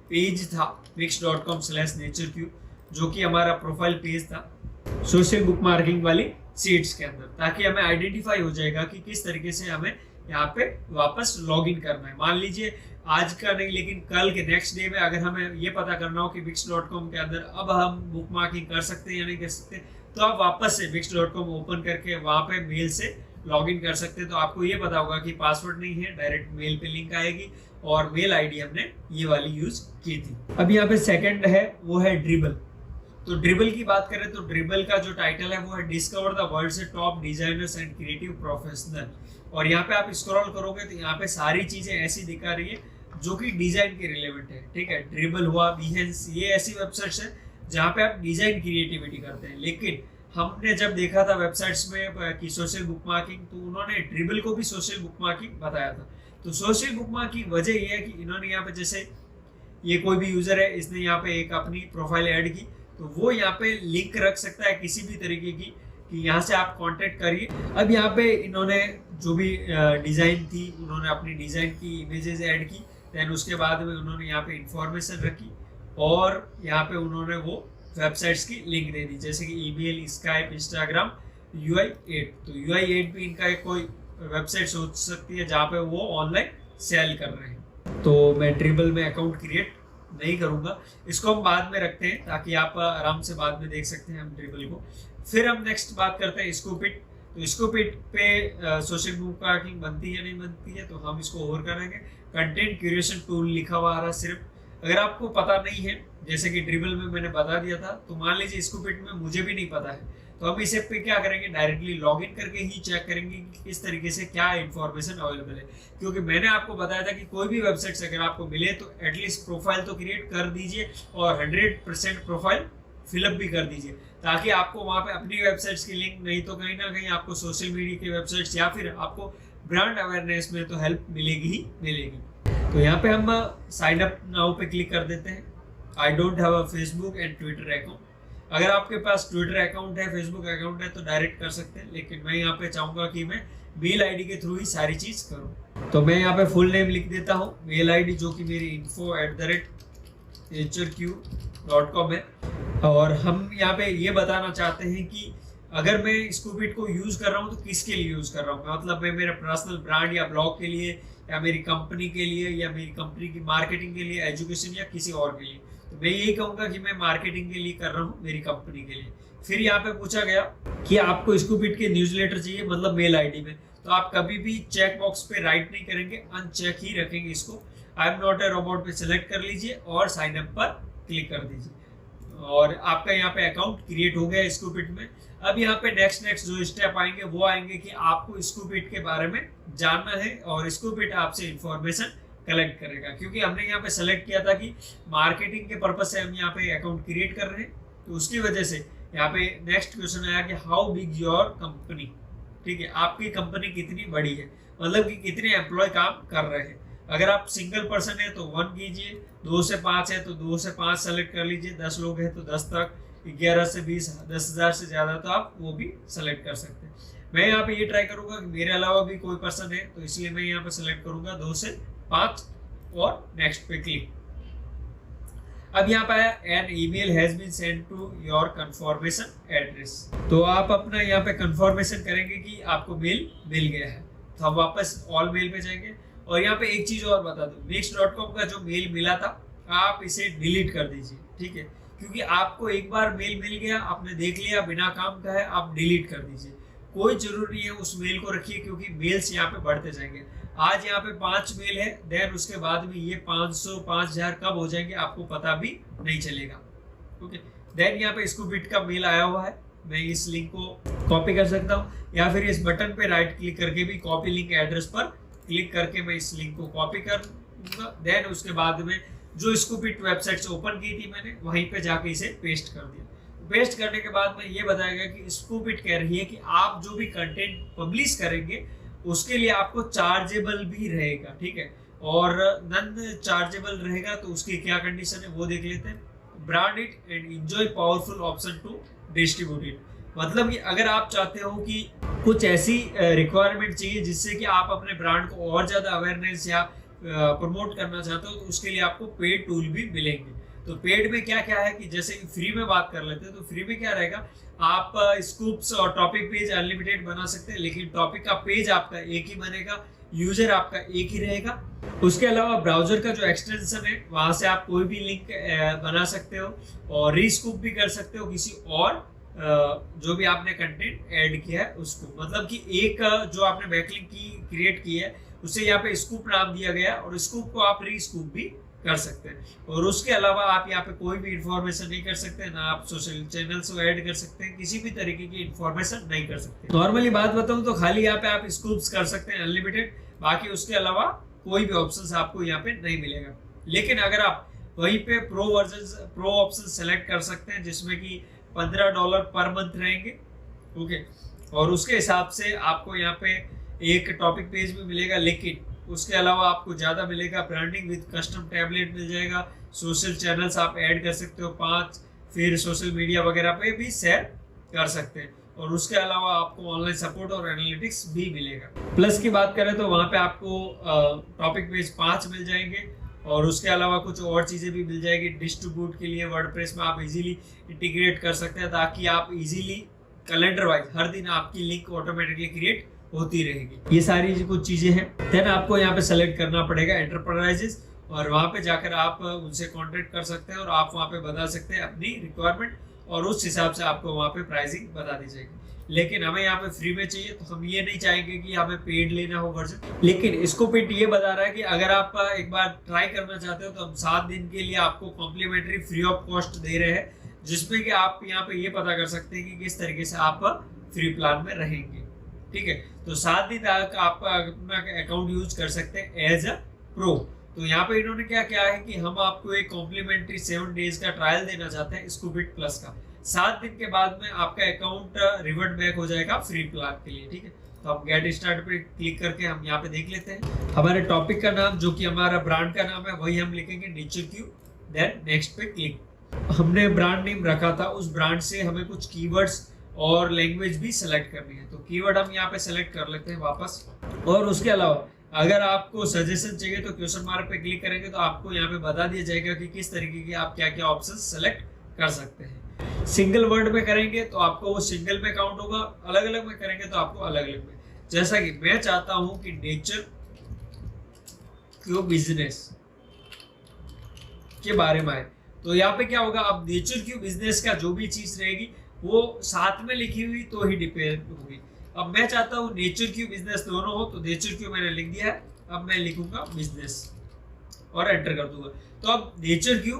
पेज था wix.com/natureq, जो कि हमारा प्रोफाइल पेज था सोशल बुक मार्किंग वाली सीट्स के अंदर, ताकि हमें आइडेंटिफाई हो जाएगा कि किस तरीके से हमें यहाँ पे वापस लॉग इन करना है। मान लीजिए आज का नहीं, लेकिन कल के नेक्स्ट डे में अगर हमें ये पता करना हो कि wix.com के अंदर अब हम बुक मार्किंग कर सकते हैं या नहीं कर सकते, तो आप वापस से wix.com ओपन करके वहाँ पे मेल से लॉग इन कर सकते हैं। तो आपको ये पता होगा कि पासवर्ड नहीं है, डायरेक्ट मेल पे लिंक आएगी, और मेल आईडी हमने ये वाली यूज की थी। अब यहाँ पे सेकंड है, वो है ड्रिबल। तो ड्रिबल की बात करें तो ड्रिबल का जो टाइटल है वो है डिस्कवर द वर्ल्ड से top designers and creative professional. और यहाँ पे आप स्क्रॉल करोगे तो यहाँ पे सारी चीजें ऐसी दिखा रही है जो कि डिजाइन के रिलेवेंट है। ठीक है, ड्रिबल हुआ, बिहेंस, ये ऐसी वेबसाइट्स है जहाँ पे आप डिजाइन क्रिएटिविटी करते हैं। लेकिन हमने जब देखा था वेबसाइट्स में कि सोशल बुक मार्किंग, तो उन्होंने ड्रिबल को भी सोशल बुक मार्किंग बताया था। तो सोशल बुक मार्किंग की वजह ये है कि इन्होंने यहाँ पे, जैसे ये कोई भी यूजर है, इसने यहाँ पे एक अपनी प्रोफाइल ऐड की, तो वो यहाँ पे लिंक रख सकता है किसी भी तरीके की कि यहाँ से आप कांटेक्ट करिए। अब यहाँ पे इन्होंने जो भी डिज़ाइन थी, उन्होंने अपनी डिज़ाइन की इमेजेस ऐड की, देन उसके बाद में उन्होंने यहाँ पे इंफॉर्मेशन रखी, और यहाँ पे उन्होंने वो वेबसाइट्स की लिंक दे दी, जैसे कि ईमेल, स्काइप, इंस्टाग्राम, UI8। तो UI8 भी इनका एक कोई वेबसाइट हो सकती है जहाँ पे वो ऑनलाइन सेल कर रहे हैं। तो मैं ड्रिबल में अकाउंट क्रिएट नहीं करूंगा, इसको हम बाद में रखते हैं ताकि आप आराम से बाद में देख सकते हैं हम ड्रिबल को। फिर हम नेक्स्ट बात करते हैं स्कूपिट। तो स्कूपिट पे सोशल बुक मार्किंग बनती है नहीं बनती है, तो हम इसको और करेंगे। कंटेंट क्यूरेशन टूल लिखा हुआ आ रहा सिर्फ। अगर आपको पता नहीं है, जैसे कि ड्रिबल में मैंने बता दिया था, तो मान लीजिए स्कूपिट में मुझे भी नहीं पता है, तो हम इसे पे क्या करेंगे, डायरेक्टली लॉगिन करके ही चेक करेंगे कि किस तरीके से क्या इन्फॉर्मेशन अवेलेबल है। क्योंकि मैंने आपको बताया था कि कोई भी वेबसाइट से अगर आपको मिले तो एटलीस्ट प्रोफाइल तो क्रिएट कर दीजिए, और 100% प्रोफाइल फिलअप भी कर दीजिए, ताकि आपको वहाँ पे अपनी वेबसाइट्स की लिंक, नहीं तो कहीं ना कहीं आपको सोशल मीडिया की वेबसाइट्स या फिर आपको ब्रांड अवेयरनेस में तो हेल्प मिलेगी ही मिलेगी। तो यहाँ पे हम साइन अप नाउ पे क्लिक कर देते हैं। I don't have a Facebook and Twitter account. अगर आपके पास ट्विटर अकाउंट है, फेसबुक अकाउंट है, तो डायरेक्ट कर सकते हैं, लेकिन मैं यहाँ पे चाहूँगा कि मैं मेल आईडी के थ्रू ही सारी चीज़ करूँ। तो मैं यहाँ पे फुल नेम लिख देता हूँ, मेल आईडी जो कि मेरी info@natureq.com है। और हम यहाँ पे ये बताना चाहते हैं कि अगर मैं स्कूपिट को यूज़ कर रहा हूँ तो किसके लिए यूज़ कर रहा हूँ, मतलब मैं मेरे पर्सनल ब्रांड या ब्लॉग के लिए, या मेरी कंपनी के लिए, या मेरी कंपनी की मार्केटिंग के लिए, एजुकेशन, या किसी और के लिए। तो मैं यही कहूँगा कि मैं मार्केटिंग के लिए कर रहा हूँ, मेरी कंपनी के लिए। फिर यहाँ पे पूछा गया कि आपको स्कूपिट के न्यूज़लेटर चाहिए, मतलब मेल आईडी में, तो आप कभी भी चेक बॉक्स पे राइट नहीं करेंगे, अनचेक ही रखेंगे इसको। I am not a robot पे सिलेक्ट कर लीजिए और साइन अप पर क्लिक कर दीजिए, और आपका यहाँ पे अकाउंट क्रिएट हो गया स्कूपिट में। अब यहाँ पे नेक्स्ट जो स्टेप आएंगे वो आएंगे कि आपको स्कूपिट के बारे में जानना है, और स्कूपिट आपसे इंफॉर्मेशन कलेक्ट करेगा। क्योंकि हमने यहाँ पे सेलेक्ट किया था कि मार्केटिंग के पर्पज से हम यहाँ पे अकाउंट क्रिएट कर रहे हैं, तो उसकी वजह से यहाँ पे नेक्स्ट क्वेश्चन आया कि हाउ बिग योर कंपनी। ठीक है, आपकी कंपनी कितनी बड़ी है, मतलब कि कितने एम्प्लॉय काम कर रहे हैं। अगर आप सिंगल पर्सन है तो 1 कीजिए, 2 से 5 है तो 2 से 5 सेलेक्ट कर लीजिए, 10 लोग हैं तो 10 तक, 11 से 20, 10,000 से ज़्यादा तो आप वो भी सेलेक्ट कर सकते हैं। मैं यहाँ पे ये ट्राई करूँगा कि मेरे अलावा भी कोई पर्सन है, तो इसलिए मैं यहाँ पे सेलेक्ट करूँगा 2 से 5 और नेक्स्ट पे क्लिक। अब यहाँ पे आया an email has been send to your confirmation address. तो आप अपना यहाँ पे कंफर्मेशन करेंगे कि आपको मेल मिल गया है। तो हम वापस ऑल मेल पे जाएंगे, और यहाँ पे एक चीज और बता दूं, wix.com का जो मेल मिला था आप इसे डिलीट कर दीजिए। ठीक है, क्योंकि आपको एक बार मेल मिल गया, आपने देख लिया, बिना काम का है, आप डिलीट कर दीजिए। कोई जरूरी है उस मेल को रखिए, क्योंकि मेल्स यहाँ पे बढ़ते जाएंगे। आज यहाँ पे 5 मेल है, देन उसके बाद में ये 500 5000 कब हो जाएंगे आपको पता भी नहीं चलेगा। ओके, देन यहाँ पे स्कूबिट का मेल आया हुआ है, मैं इस लिंक को कॉपी कर सकता हूँ या फिर इस बटन पे राइट क्लिक करके भी कॉपी लिंक एड्रेस पर क्लिक करके मैं इस लिंक को कॉपी कर दूंगा। देन उसके बाद में जो स्कूबिट वेबसाइट से ओपन की थी मैंने, वहीं पे जाके इसे पेस्ट कर दिया। पेस्ट करने के बाद में ये बताएगा कि स्कूबिट कह रही है कि आप जो भी कंटेंट पब्लिश करेंगे उसके लिए आपको चार्जेबल भी रहेगा, ठीक है, और नॉन चार्जेबल रहेगा तो उसकी क्या कंडीशन है वो देख लेते हैं। Brand it and enjoy powerful option to distribute it. मतलब कि अगर आप चाहते हो कि कुछ ऐसी रिक्वायरमेंट चाहिए जिससे कि आप अपने ब्रांड को और ज्यादा अवेयरनेस या प्रमोट करना चाहते हो, तो उसके लिए आपको पेड टूल भी मिलेंगे। तो पेड में क्या क्या है कि जैसे फ्री में बात कर लेते हैं, तो फ्री में क्या रहेगा, आप स्कूप्स और टॉपिक पेज अनलिमिटेड बना सकते हैं, लेकिन टॉपिक का पेज आपका एक ही बनेगा, यूजर आपका एक ही रहेगा। उसके अलावा ब्राउजर का जो एक्सटेंशन है वहां से आप कोई भी लिंक बना सकते हो और रीस्कूप भी कर सकते हो किसी और जो भी आपने कंटेंट ऐड किया है उसको। मतलब कि एक जो आपने बैकलिंक की क्रिएट की है उसे यहाँ पे स्कूप नाम दिया गया और स्कूप को आप रीस्कूप भी कर सकते हैं। और उसके अलावा आप यहाँ पे कोई भी इंफॉर्मेशन नहीं कर सकते, ना आप सोशल चैनल्स को ऐड कर सकते हैं, किसी भी तरीके की इंफॉर्मेशन नहीं कर सकते। नॉर्मली बात बताऊं तो खाली यहाँ पे आप स्कूप्स कर सकते हैं अनलिमिटेड, बाकी उसके अलावा कोई भी ऑप्शन आपको यहाँ पे नहीं मिलेगा। लेकिन अगर आप वहीं पे प्रो ऑप्शन सेलेक्ट कर सकते हैं जिसमें कि $15 पर मंथ रहेंगे। ओके, और उसके हिसाब से आपको यहाँ पे एक टॉपिक पेज भी मिलेगा, लेकिन उसके अलावा आपको ज्यादा मिलेगा। ब्रांडिंग विद कस्टम टैबलेट मिल जाएगा, सोशल चैनल्स आप ऐड कर सकते हो 5, फिर सोशल मीडिया वगैरह पे भी शेयर कर सकते हैं, और उसके अलावा आपको ऑनलाइन सपोर्ट और एनालिटिक्स भी मिलेगा। प्लस की बात करें तो वहाँ पे आपको टॉपिक पेज 5 मिल जाएंगे, और उसके अलावा कुछ और चीज़ें भी मिल जाएगी। डिस्ट्रीब्यूट के लिए वर्डप्रेस में आप इजीली इंटीग्रेट कर सकते हैं, ताकि आप इजीली कैलेंडर वाइज हर दिन आपकी लिंक ऑटोमेटिकली क्रिएट होती रहेगी। ये सारी कुछ चीज़ें हैं। देन आपको यहाँ पे सेलेक्ट करना पड़ेगा एंटरप्राइजेस, और वहाँ पे जाकर आप उनसे कॉन्टेक्ट कर सकते हैं और आप वहाँ पे बता सकते हैं अपनी रिक्वायरमेंट, और उस हिसाब से आपको वहाँ पे प्राइसिंग बता दी जाएगी। लेकिन हमें यहाँ पे फ्री में चाहिए, तो हम ये नहीं चाहेंगे कि हमें पेड लेना हो वर्जन। लेकिन स्कूबिट ये बता रहा है कि अगर आप एक बार ट्राई करना चाहते हो तो हम 7 दिन के लिए आपको कॉम्प्लीमेंट्री फ्री ऑफ कॉस्ट दे रहे हैं, जिसमें कि आप यहाँ पे ये पता कर सकते हैं कि किस तरीके से आप फ्री प्लान में रहेंगे। ठीक है, तो 7 दिन तक आप अपना अकाउंट यूज कर सकते हैं एज अ प्रो। तो यहाँ पे इन्होंने क्या किया है कि हम आपको एक कॉम्प्लीमेंट्री 7 डेज का ट्रायल देना चाहते हैं स्कूबिट प्लस का। 7 दिन के बाद में आपका अकाउंट रिवर्ट बैक हो जाएगा फ्री प्लान के लिए। ठीक है, तो आप गेट स्टार्ट पे क्लिक करके हम यहाँ पे देख लेते हैं। हमारे टॉपिक का नाम जो कि हमारा ब्रांड का नाम है वही हम लिखेंगे नेचर क्यू, देन नेक्स्ट पे क्लिक। हमने ब्रांड नेम रखा था, उस ब्रांड से हमें कुछ कीवर्ड्स और लैंग्वेज भी सेलेक्ट करनी है, तो कीवर्ड हम यहाँ पे सेलेक्ट कर लेते हैं वापस। और उसके अलावा अगर आपको सजेशन चाहिए तो क्वेश्चन मार्क पे क्लिक करेंगे तो आपको यहाँ पे बता दिया जाएगा कि किस तरीके के आप क्या क्या ऑप्शन सेलेक्ट कर सकते हैं। सिंगल वर्ड में करेंगे तो आपको वो सिंगल में काउंट होगा, अलग अलग में करेंगे तो आपको अलग अलग में। जैसा कि मैं चाहता हूं कि नेचर क्यू बिजनेस के बारे में है, तो यहाँ पे क्या होगा, अब नेचर क्यू बिजनेस का जो भी चीज रहेगी वो साथ में लिखी हुई तो ही डिपेंड होगी। अब मैं चाहता हूँ नेचर क्यू बिजनेस दोनों हो, तो नेचर क्यू मैंने लिख दिया है, अब मैं लिखूंगा बिजनेस और एंटर कर दूंगा। तो अब nature Q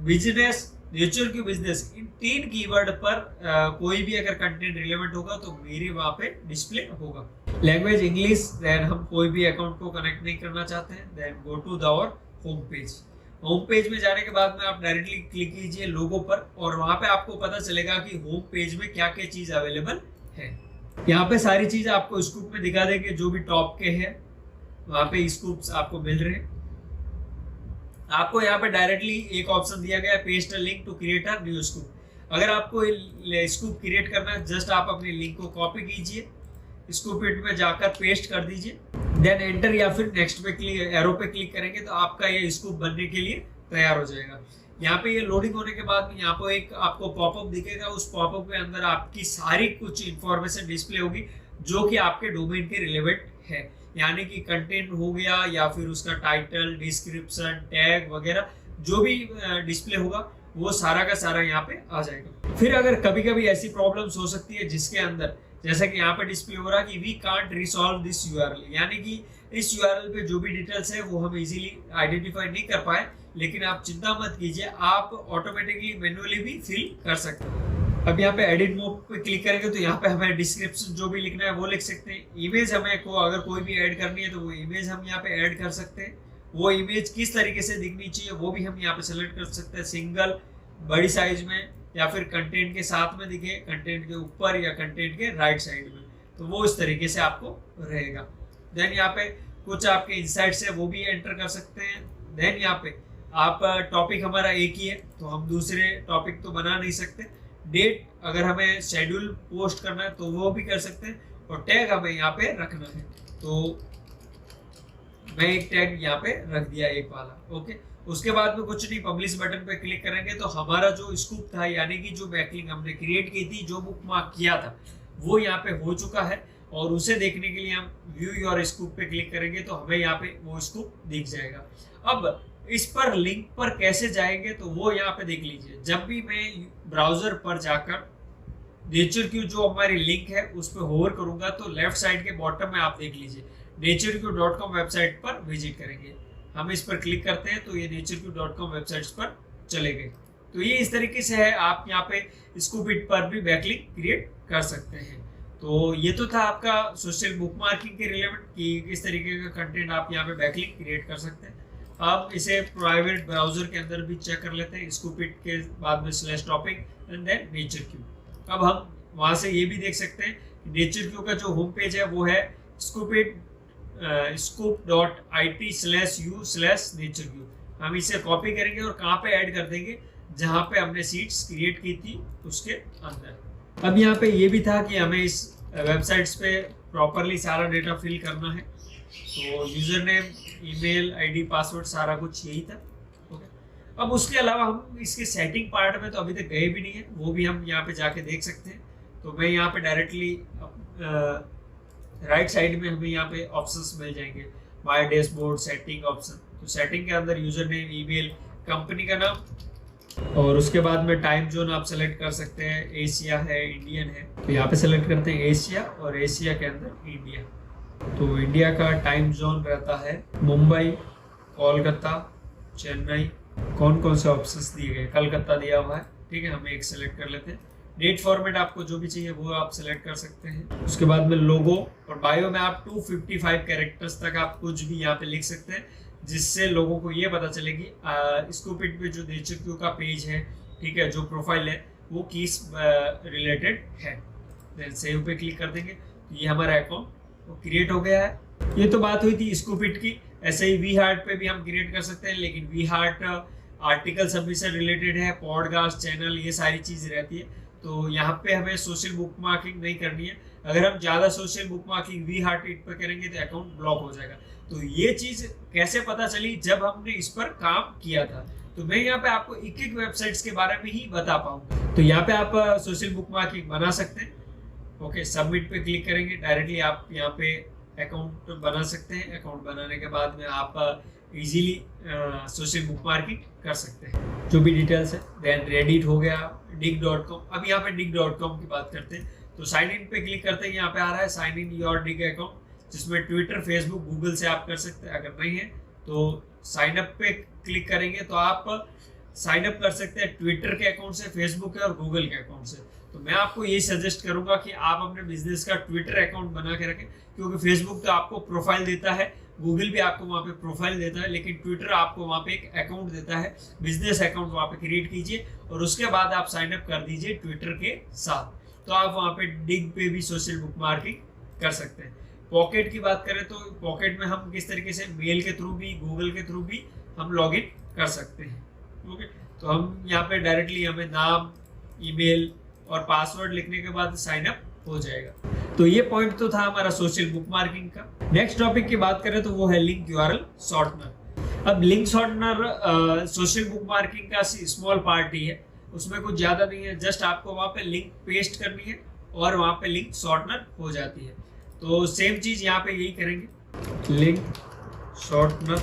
business, nature Q business, इन 3 कीवर्ड पर कोई भी अगर कंटेंट रिलेवेंट होगा तो मेरे वहां पे डिस्प्ले होगा। लैंग्वेज इंग्लिश, देन हम कोई भी अकाउंट को कनेक्ट नहीं करना चाहते हैं, then go to our home page. Home page में जाने के बाद में आप डायरेक्टली क्लिक कीजिए लोगो पर, और वहां पे आपको पता चलेगा कि होम पेज में क्या क्या चीज अवेलेबल है। यहाँ पे सारी चीज आपको स्कूप में दिखा देंगे, जो भी टॉप के हैं वहां पे स्कूप्स आपको मिल रहे हैं। आपको यहाँ पे डायरेक्टली एक ऑप्शन दिया गया है, paste a link to create a new scoop. अगर आपको स्कूप क्रिएट करना है, जस्ट आप अपनी लिंक को कॉपी कीजिए, स्कूपिट में जाकर पेस्ट कर दीजिए, देन एंटर या फिर नेक्स्ट पे क्लिक, एरो पे क्लिक करेंगे तो आपका ये स्कूप बनने के लिए तैयार हो जाएगा। यहाँ पे ये लोडिंग होने के बाद में यहाँ पे एक आपको पॉपअप दिखेगा, उस पॉपअप के अंदर आपकी सारी कुछ इंफॉर्मेशन डिस्प्ले होगी जो कि आपके डोमेन के रिलेवेंट है, यानी कि कंटेंट हो गया या फिर उसका टाइटल, डिस्क्रिप्शन, टैग वगैरह जो भी डिस्प्ले होगा वो सारा का सारा यहाँ पे आ जाएगा। फिर अगर कभी कभी ऐसी प्रॉब्लम्स हो सकती है जिसके अंदर जैसा कि यहाँ पे डिस्प्ले हो रहा है कि we can't resolve this URL, यानी कि इस यूआरएल पे जो भी डिटेल्स है वो हम इजीली आइडेंटिफाई नहीं कर पाए, लेकिन आप चिंता मत कीजिए, आप ऑटोमेटिकली मैन्युअली भी फिल कर सकते हैं। अब यहाँ पे एडिट मोड पे क्लिक करेंगे तो यहाँ पे हमें डिस्क्रिप्शन जो भी लिखना है वो लिख सकते हैं। इमेज हमें को अगर कोई भी ऐड करनी है तो वो इमेज हम यहाँ पे ऐड कर सकते हैं। वो इमेज किस तरीके से दिखनी चाहिए वो भी हम यहाँ पे सेलेक्ट कर सकते हैं, सिंगल, बड़ी साइज में, या फिर कंटेंट के साथ में दिखे, कंटेंट के ऊपर, या कंटेंट के राइट साइड में, तो वो इस तरीके से आपको रहेगा। देन यहाँ पे कुछ आपके इंसाइट्स है वो भी एंटर कर सकते हैं। देन यहाँ पे आप टॉपिक हमारा एक ही है तो हम दूसरे टॉपिक तो बना नहीं सकते। डेट अगर हमें शेड्यूल पोस्ट करना है तो वो भी कर सकते हैं, और टैग हमें यहाँ पे रखना है तो मैं एक टैग यहाँ पे रख दिया एक वाला। ओके, उसके बाद में कुछ नहीं, पब्लिश बटन पे क्लिक करेंगे तो हमारा जो स्कूप था, यानी कि जो बैकलिंक हमने क्रिएट की थी, जो बुकमार्क किया था, वो यहाँ पे हो चुका है। और उसे देखने के लिए हम व्यू योर स्कूप पे क्लिक करेंगे तो हमें यहाँ पे वो स्कूप दिख जाएगा। अब इस पर लिंक पर कैसे जाएंगे तो वो यहाँ पे देख लीजिए। जब भी मैं ब्राउजर पर जाकर नेचरक्यू जो हमारी लिंक है उस पर होवर करूंगा तो लेफ्ट साइड के बॉटम में आप देख लीजिए natureq.com वेबसाइट पर विजिट करेंगे। हम इस पर क्लिक करते हैं तो ये natureq.com वेबसाइट पर चले गए। तो ये इस तरीके से है, आप यहाँ पे स्कूपिट पर भी बैकलिंक क्रिएट कर सकते हैं। तो ये तो था आपका सोशल बुकमार्किंग के रिलेवेंट कि किस तरीके का कंटेंट आप यहाँ पे बैकलिंक क्रिएट कर सकते हैं। अब इसे प्राइवेट ब्राउजर के अंदर भी चेक कर लेते हैं, स्कूपिट के बाद में /टॉपिक एंड देन नेचरक्यू। अब हम वहाँ से ये भी देख सकते हैं कि नेचरक्यू का जो होम पेज है वो है scoop.it/u/natureq। हम इसे कॉपी करेंगे और कहाँ पे ऐड कर देंगे, जहाँ पे हमने सीट्स क्रिएट की थी उसके अंदर। अब यहाँ पे ये भी था कि हमें इस वेबसाइट्स पे प्रॉपरली सारा डेटा फिल करना है, तो user name, email ID, password सारा कुछ यही था। ओके, अब उसके अलावा हम इसके सेटिंग पार्ट में तो अभी तक गए भी नहीं है, वो भी हम यहाँ पे जाके देख सकते हैं। तो मैं यहाँ पे डायरेक्टली राइट साइड में हमें यहाँ पे ऑप्शंस मिल जाएंगे, माय डैशबोर्ड, सेटिंग ऑप्शन। तो सेटिंग के अंदर यूजर नेम, ईमेल, कंपनी का नाम, और उसके बाद में टाइम जोन आप सेलेक्ट कर सकते हैं, एशिया है, इंडियन है, तो यहाँ पे सेलेक्ट करते हैं एशिया, और एशिया के अंदर इंडिया। तो इंडिया का टाइम जोन रहता है मुंबई, कोलकाता, चेन्नई। कौन कौन से ऑप्शंस दिए गए, कलकत्ता दिया हुआ है, ठीक है, हम एक सेलेक्ट कर लेते हैं। डेट फॉर्मेट आपको जो भी चाहिए वो आप सेलेक्ट कर सकते हैं। उसके बाद में लोगो और बायो में आप 255 कैरेक्टर्स तक आप कुछ भी यहाँ पे लिख सकते हैं, जिससे लोगों को ये पता चलेगी स्कूपिट पे जो नेचरक्यू का पेज है, ठीक है, जो प्रोफाइल है वो किस रिलेटेड है। देन सेव पे क्लिक कर देंगे तो ये हमारा अकाउंट क्रिएट हो गया है। ये तो बात हुई थी स्कूपिट की। ऐसे ही वी हार्ट पे भी हम क्रिएट कर सकते हैं, लेकिन we heart article submission related है, पॉडकास्ट, चैनल, ये सारी चीज रहती है, तो यहाँ पे हमें सोशल बुकमार्किंग नहीं करनी है। अगर हम ज्यादा सोशल बुकमार्किंग वी हार्ट पे करेंगे तो अकाउंट ब्लॉक हो जाएगा। तो ये चीज कैसे पता चली, जब हमने इस पर काम किया था। तो मैं यहाँ पे आपको एक एक वेबसाइट्स के बारे में ही बता पाऊंगा। तो यहाँ पे आप सोशल बुकमार्किंग बना सकते हैं। ओके, सबमिट पे क्लिक करेंगे, डायरेक्टली आप यहाँ पे अकाउंट बना सकते हैं। अकाउंट बनाने के बाद में आप इजीली सोशल बुकमार्किंग कर सकते हैं, जो भी डिटेल्स है। देन रेडिट हो गया, dig.com। अब यहाँ पे dig.com की बात करते हैं, तो साइन इन पे क्लिक करते हैं, यहाँ पे आ रहा है sign in your Digg account, जिसमें ट्विटर, फेसबुक, गूगल से आप कर सकते हैं। अगर नहीं है तो साइन अप पे क्लिक करेंगे तो आप साइन अप कर सकते हैं ट्विटर के अकाउंट से, फेसबुक के और गूगल के अकाउंट से। तो मैं आपको ये सजेस्ट करूंगा कि आप अपने बिजनेस का ट्विटर अकाउंट बना के रखें, क्योंकि फेसबुक तो आपको प्रोफाइल देता है, गूगल भी आपको वहाँ पे प्रोफाइल देता है, लेकिन ट्विटर आपको वहाँ पे एक अकाउंट देता है। बिजनेस अकाउंट वहाँ पे क्रिएट कीजिए और उसके बाद आप साइन अप कर दीजिए ट्विटर के साथ, तो आप वहाँ पे डिग पे भी सोशल बुकमार्किंग कर सकते हैं। पॉकेट की बात करें तो पॉकेट में हम किस तरीके से मेल के थ्रू भी, गूगल के थ्रू भी हम लॉग इन कर सकते हैं। ओके, तो हम यहाँ पे डायरेक्टली हमें नाम, ईमेल और पासवर्ड लिखने के बाद साइन अप हो जाएगा। तो ये पॉइंट तो था हमारा सोशल बुकमार्किंग का। नेक्स्ट टॉपिक की बात करें तो वो है लिंक यूआरएल शॉर्टनर। अब लिंक शॉर्टनर सोशल बुकमार्किंग का स्मॉल पार्ट ही है, उसमें कुछ ज्यादा नहीं है। जस्ट आपको वहाँ पे लिंक पेस्ट करनी है और वहाँ पे लिंक शॉर्टनर हो जाती है। तो सेम चीज यहाँ पे यही करेंगे, link shortener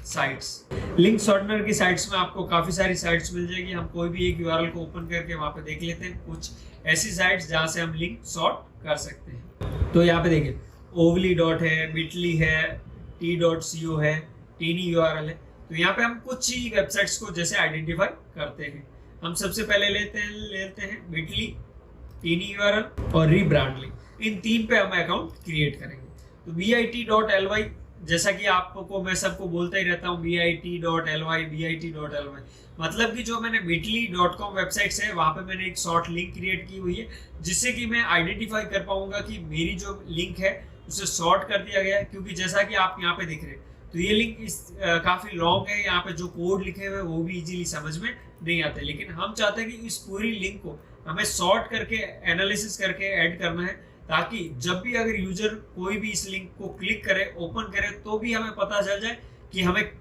sites. Link shortener की साइट्स में आपको काफ़ी सारी साइट्स मिल जाएगी। हम कोई भी एक यूआरएल को ओपन करके वहाँ पे देख लेते हैं कुछ ऐसी साइट्स जहाँ से हम लिंक शॉर्ट कर सकते हैं। तो यहाँ पे देखिए ओवली डॉट है, बिटली है, t.co है, टीनी यूआरएल है। तो यहाँ पे हम कुछ ही वेबसाइट्स को जैसे आइडेंटिफाई करते हैं। हम सबसे पहले लेते हैं बिटली, टीनी यूआरएल और रीब्रांडली। इन तीन पे हम अकाउंट क्रिएट करेंगे। तो bit.ly, जैसा कि आपको मैं सबको बोलता ही रहता हूँ bit.ly, मतलब कि जो मैंने bitly.com वेबसाइट है वहाँ पे मैंने एक शॉर्ट लिंक क्रिएट की हुई है, जिससे कि मैं आइडेंटिफाई कर पाऊंगा कि मेरी जो लिंक है उसे शॉर्ट कर दिया गया है। क्योंकि जैसा कि आप यहाँ पे दिख रहे हैं तो ये लिंक काफी लॉन्ग है, यहाँ पे जो कोड लिखे हुए वो भी इजीली समझ में नहीं आते, लेकिन हम चाहते हैं कि इस पूरी लिंक को हमें शॉर्ट करके एनालिसिस करके ऐड करना है, ताकि जब भी अगर यूजर कोई भी इस लिंक को क्लिक करे, ओपन करे, तो भी हमें पता चल जाए कि हमें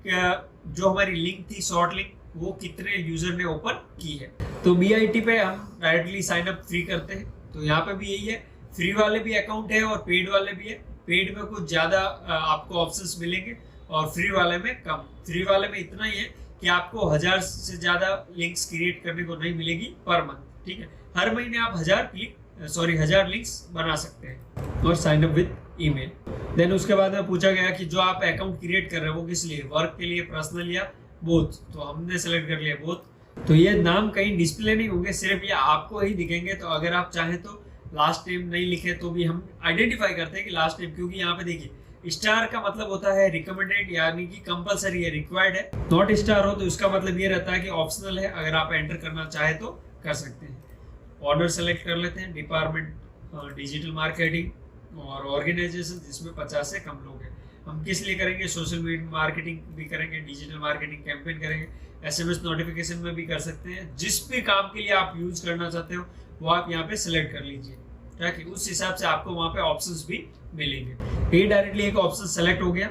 जो हमारी लिंक थी शॉर्ट लिंक वो कितने यूजर ने ओपन की है। तो BIT पे हम डायरेक्टली साइन अप फ्री करते हैं। तो यहाँ पे भी यही है, फ्री वाले भी अकाउंट है और पेड वाले भी है। पेड में कुछ ज्यादा आपको ऑप्शंस मिलेंगे और फ्री वाले में कम। फ्री वाले में इतना ही है कि आपको 1000 से ज्यादा लिंक्स क्रिएट करने को नहीं मिलेगी पर मंथ, ठीक है। हर महीने आप 1000 लिंक्स बना सकते हैं और sign up with email. Then उसके बाद में पूछा गया कि जो आप अकाउंट क्रिएट कर रहे हैं वो किस लिए, वर्क के लिए, पर्सनल या बोथ। तो हमने सेलेक्ट कर लिया बोथ। तो ये नाम कहीं डिस्प्ले नहीं होंगे, सिर्फ ये आपको ही दिखेंगे। तो अगर आप चाहें तो लास्ट नेम नहीं लिखे तो भी हम आइडेंटिफाई करते हैं कि लास्ट नेम, क्योंकि यहाँ पे देखिए स्टार का मतलब होता है रिकमेंडेड, यानी कि कंपलसरी है, रिक्वायर्ड है। नॉट स्टार हो तो इसका मतलब ये रहता है कि ऑप्शनल है, अगर आप एंटर करना चाहे तो कर सकते हैं। ऑर्डर सेलेक्ट कर लेते हैं, डिपार्टमेंट डिजिटल मार्केटिंग और ऑर्गेनाइजेशन जिसमें 50 से कम लोग हैं। हम किस लिए करेंगे, सोशल मीडिया मार्केटिंग भी करेंगे, डिजिटल मार्केटिंग कैंपेन करेंगे, SMS नोटिफिकेशन में भी कर सकते हैं। जिस भी काम के लिए आप यूज करना चाहते हो वो आप यहाँ पे सिलेक्ट कर लीजिए, ताकि उस हिसाब से आपको वहाँ पे ऑप्शंस भी मिलेंगे। ये डायरेक्टली एक ऑप्शन सेलेक्ट हो गया।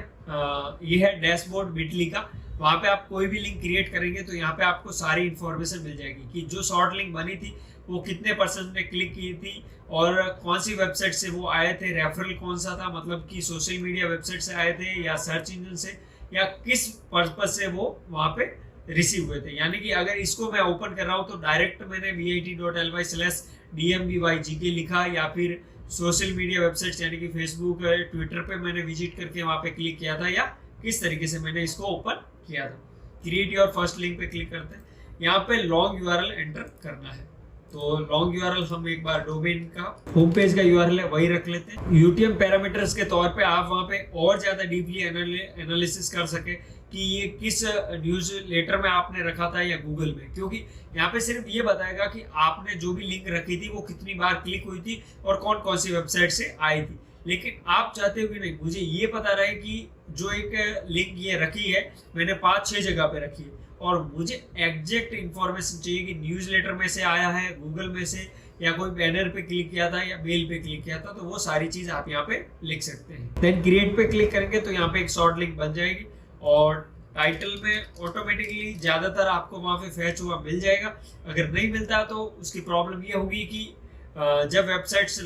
ये है डैशबोर्ड बिटली का। वहाँ पे आप कोई भी लिंक क्रिएट करेंगे तो यहाँ पे आपको सारी इंफॉर्मेशन मिल जाएगी कि जो शॉर्ट लिंक बनी थी वो कितने % ने क्लिक की थी और कौन सी वेबसाइट से वो आए थे, रेफरल कौन सा था, मतलब कि सोशल मीडिया वेबसाइट से आए थे या सर्च इंजन से, या किस पर्पज से वो वहाँ पे रिसीव हुए थे। यानी कि अगर इसको मैं ओपन कर रहा हूँ तो डायरेक्ट मैंने bit.ly/dmbygk लिखा, या फिर सोशल मीडिया वेबसाइट यानी कि फेसबुक, ट्विटर पे मैंने विजिट करके वहाँ पे क्लिक किया था, या किस तरीके से मैंने इसको ओपन किया था। क्रिएट योर फर्स्ट लिंक पे क्लिक करते हैं। यहाँ पे लॉन्ग यूआरएल एंटर करना है। तो लॉन्ग यूआरएल हम एक बार डोमेन का होम पेज का यूआरएल है वही रख लेते हैं। यूटीएम पैरामीटर्स के तौर पे आप वहाँ पे और ज्यादा डीपली एनालिसिस कर सके कि ये किस न्यूज लेटर में आपने रखा था या गूगल में, क्योंकि यहाँ पे सिर्फ ये बताएगा कि आपने जो भी लिंक रखी थी वो कितनी बार क्लिक हुई थी और कौन कौन सी वेबसाइट से आई थी। लेकिन आप चाहते हो कि नहीं, मुझे ये पता रहे कि जो एक लिंक ये रखी है मैंने 5-6 जगह पे रखी है और मुझे एग्जैक्ट इंफॉर्मेशन चाहिए कि न्यूज़लेटर में से आया है, गूगल में से, या कोई बैनर पे क्लिक किया था या मेल पे क्लिक किया था। तो वो सारी चीज आप यहाँ पे लिख सकते हैं। देन क्रिएट पे क्लिक करेंगे तो यहाँ पे एक शॉर्ट लिंक बन जाएगी और टाइटल में ऑटोमेटिकली ज्यादातर आपको वहाँ पे फैच हुआ मिल जाएगा। अगर नहीं मिलता तो उसकी प्रॉब्लम ये होगी कि जब वेबसाइट से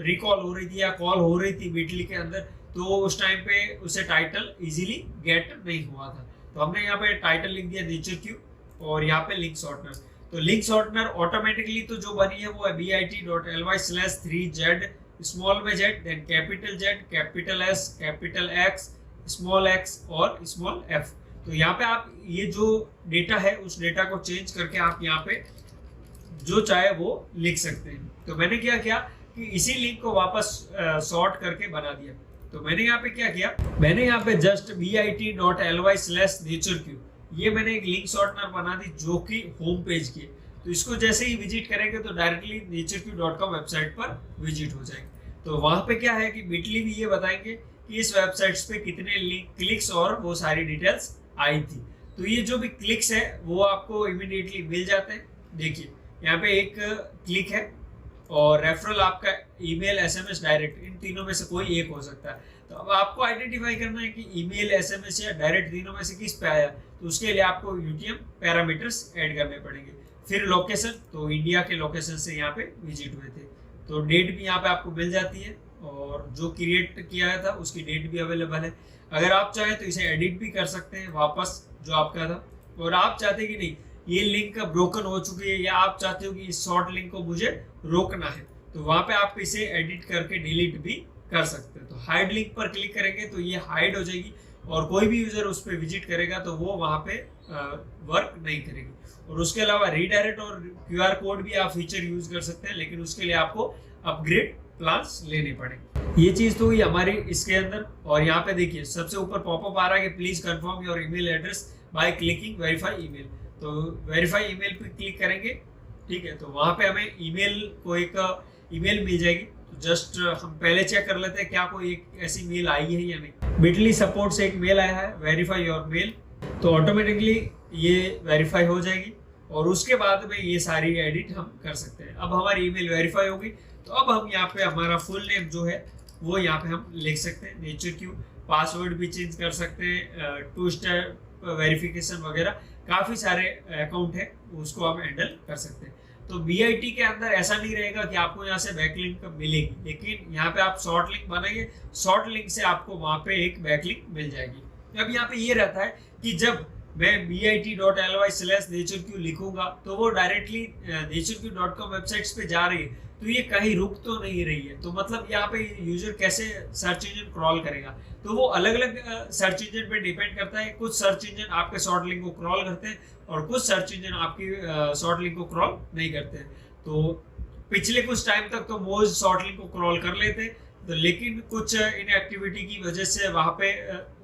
रिकॉल हो रही थी या कॉल हो रही थी बिटली के अंदर, तो उस टाइम पे उसे टाइटल इजीली गेट नहीं हुआ था। तो हमने यहाँ पे टाइटल लिख दिया नेचर क्यूब और यहाँ पे लिंक शॉर्टनर। तो लिंक शॉर्टनर ऑटोमेटिकली तो जो बनी है वो है bit.ly/3z, स्मॉल में z, then capital Z, capital S, capital X, small x और स्मॉल f। तो यहाँ पे आप ये जो डेटा है उस डेटा को चेंज करके आप यहाँ पे जो चाहे वो लिख सकते हैं। तो मैंने क्या किया कि इसी लिंक को वापस सॉर्ट करके बना दिया। तो मैंने यहाँ पे क्या किया, मैंने यहाँ पे जस्ट bit.ly/natureq ये मैंने एक लिंक शॉर्टनर बना दी जो कि होम पेज की है। तो इसको जैसे ही विजिट करेंगे तो डायरेक्टली natureq.com वेबसाइट पर विजिट हो जाएंगे। तो वहां पे क्या है कि बिटली भी ये बताएंगे कि इस वेबसाइट्स पे कितने क्लिक्स और वो सारी डिटेल्स आई थी। तो ये जो भी क्लिक्स है वो आपको इमीडिएटली मिल जाते हैं। देखिए यहाँ पे एक क्लिक है और रेफरल आपका ईमेल, SMS, डायरेक्ट, इन तीनों में से कोई एक हो सकता है। तो अब आपको आइडेंटिफाई करना है कि ईमेल, SMS या डायरेक्ट तीनों में से किस पे आया। तो उसके लिए आपको यूटीएम पैरामीटर्स ऐड करने पड़ेंगे। फिर लोकेशन, तो इंडिया के लोकेशन से यहाँ पे विजिट हुए थे। तो डेट भी यहाँ पे आपको मिल जाती है और जो क्रिएट किया था उसकी डेट भी अवेलेबल है। अगर आप चाहें तो इसे एडिट भी कर सकते हैं वापस जो आपका था, और आप चाहते कि नहीं ये लिंक ब्रोकन हो चुकी है या आप चाहते हो कि इस शॉर्ट लिंक को मुझे रोकना है, तो वहां पे आप इसे एडिट करके डिलीट भी कर सकते हैं। तो हाइड लिंक पर क्लिक करेंगे तो ये हाइड हो जाएगी और कोई भी यूजर उस पर विजिट करेगा तो वो वहां पे वर्क नहीं करेगी। और उसके अलावा रीडायरेक्ट और क्यूआर कोड भी आप फीचर यूज कर सकते हैं, लेकिन उसके लिए आपको अपग्रेड प्लान्स लेने पड़ेंगे। ये चीज तो हुई हमारी इसके अंदर। और यहाँ पे देखिए सबसे ऊपर पॉपअप आ रहा है कि please confirm your email address by clicking verify email. तो वेरीफाई ईमेल पे क्लिक करेंगे, ठीक है, तो वहां पे हमें ईमेल को एक ईमेल मिल जाएगी। तो जस्ट हम पहले चेक कर लेते हैं क्या कोई एक ऐसी मेल आई है या नहीं। बिटली सपोर्ट से एक मेल आया है वेरीफाई योर मेल, तो ऑटोमेटिकली ये वेरीफाई हो जाएगी और उसके बाद में ये सारी एडिट हम कर सकते हैं। अब हमारी ईमेल वेरीफाई होगी तो अब हम यहाँ पे हमारा फुल नेम जो है वो यहाँ पे हम लिख सकते हैं, नेचर क्यू। पासवर्ड भी चेंज कर सकते हैं, 2 स्टेप वेरिफिकेशन वगैरह काफ़ी सारे अकाउंट है उसको हम हैंडल कर सकते हैं। तो BIT के अंदर ऐसा नहीं रहेगा कि आपको यहाँ से बैकलिंक मिलेगी, लेकिन यहाँ पे आप शॉर्ट लिंक बनाइए, शॉर्ट लिंक से आपको वहाँ पे एक बैकलिंक मिल जाएगी। अब यहाँ पे ये रहता है कि जब मैं bit.ly/natureq लिखूंगा तो वो डायरेक्टली natureq.com वेबसाइट्स पे जा रही है, तो ये कहीं रुक तो नहीं रही है। तो मतलब यहाँ पे यूजर कैसे सर्च इंजन क्रॉल करेगा, तो वो अलग अलग सर्च इंजन पे डिपेंड करता है। कुछ सर्च इंजन आपके शॉर्ट लिंक को क्रॉल करते हैं और कुछ सर्च इंजन आपकी शॉर्ट लिंक को क्रॉल नहीं करते हैं। तो पिछले कुछ टाइम तक तो मोज शॉर्ट लिंक को क्रॉल कर लेते, तो लेकिन कुछ इनएक्टिविटी की वजह से वहाँ पे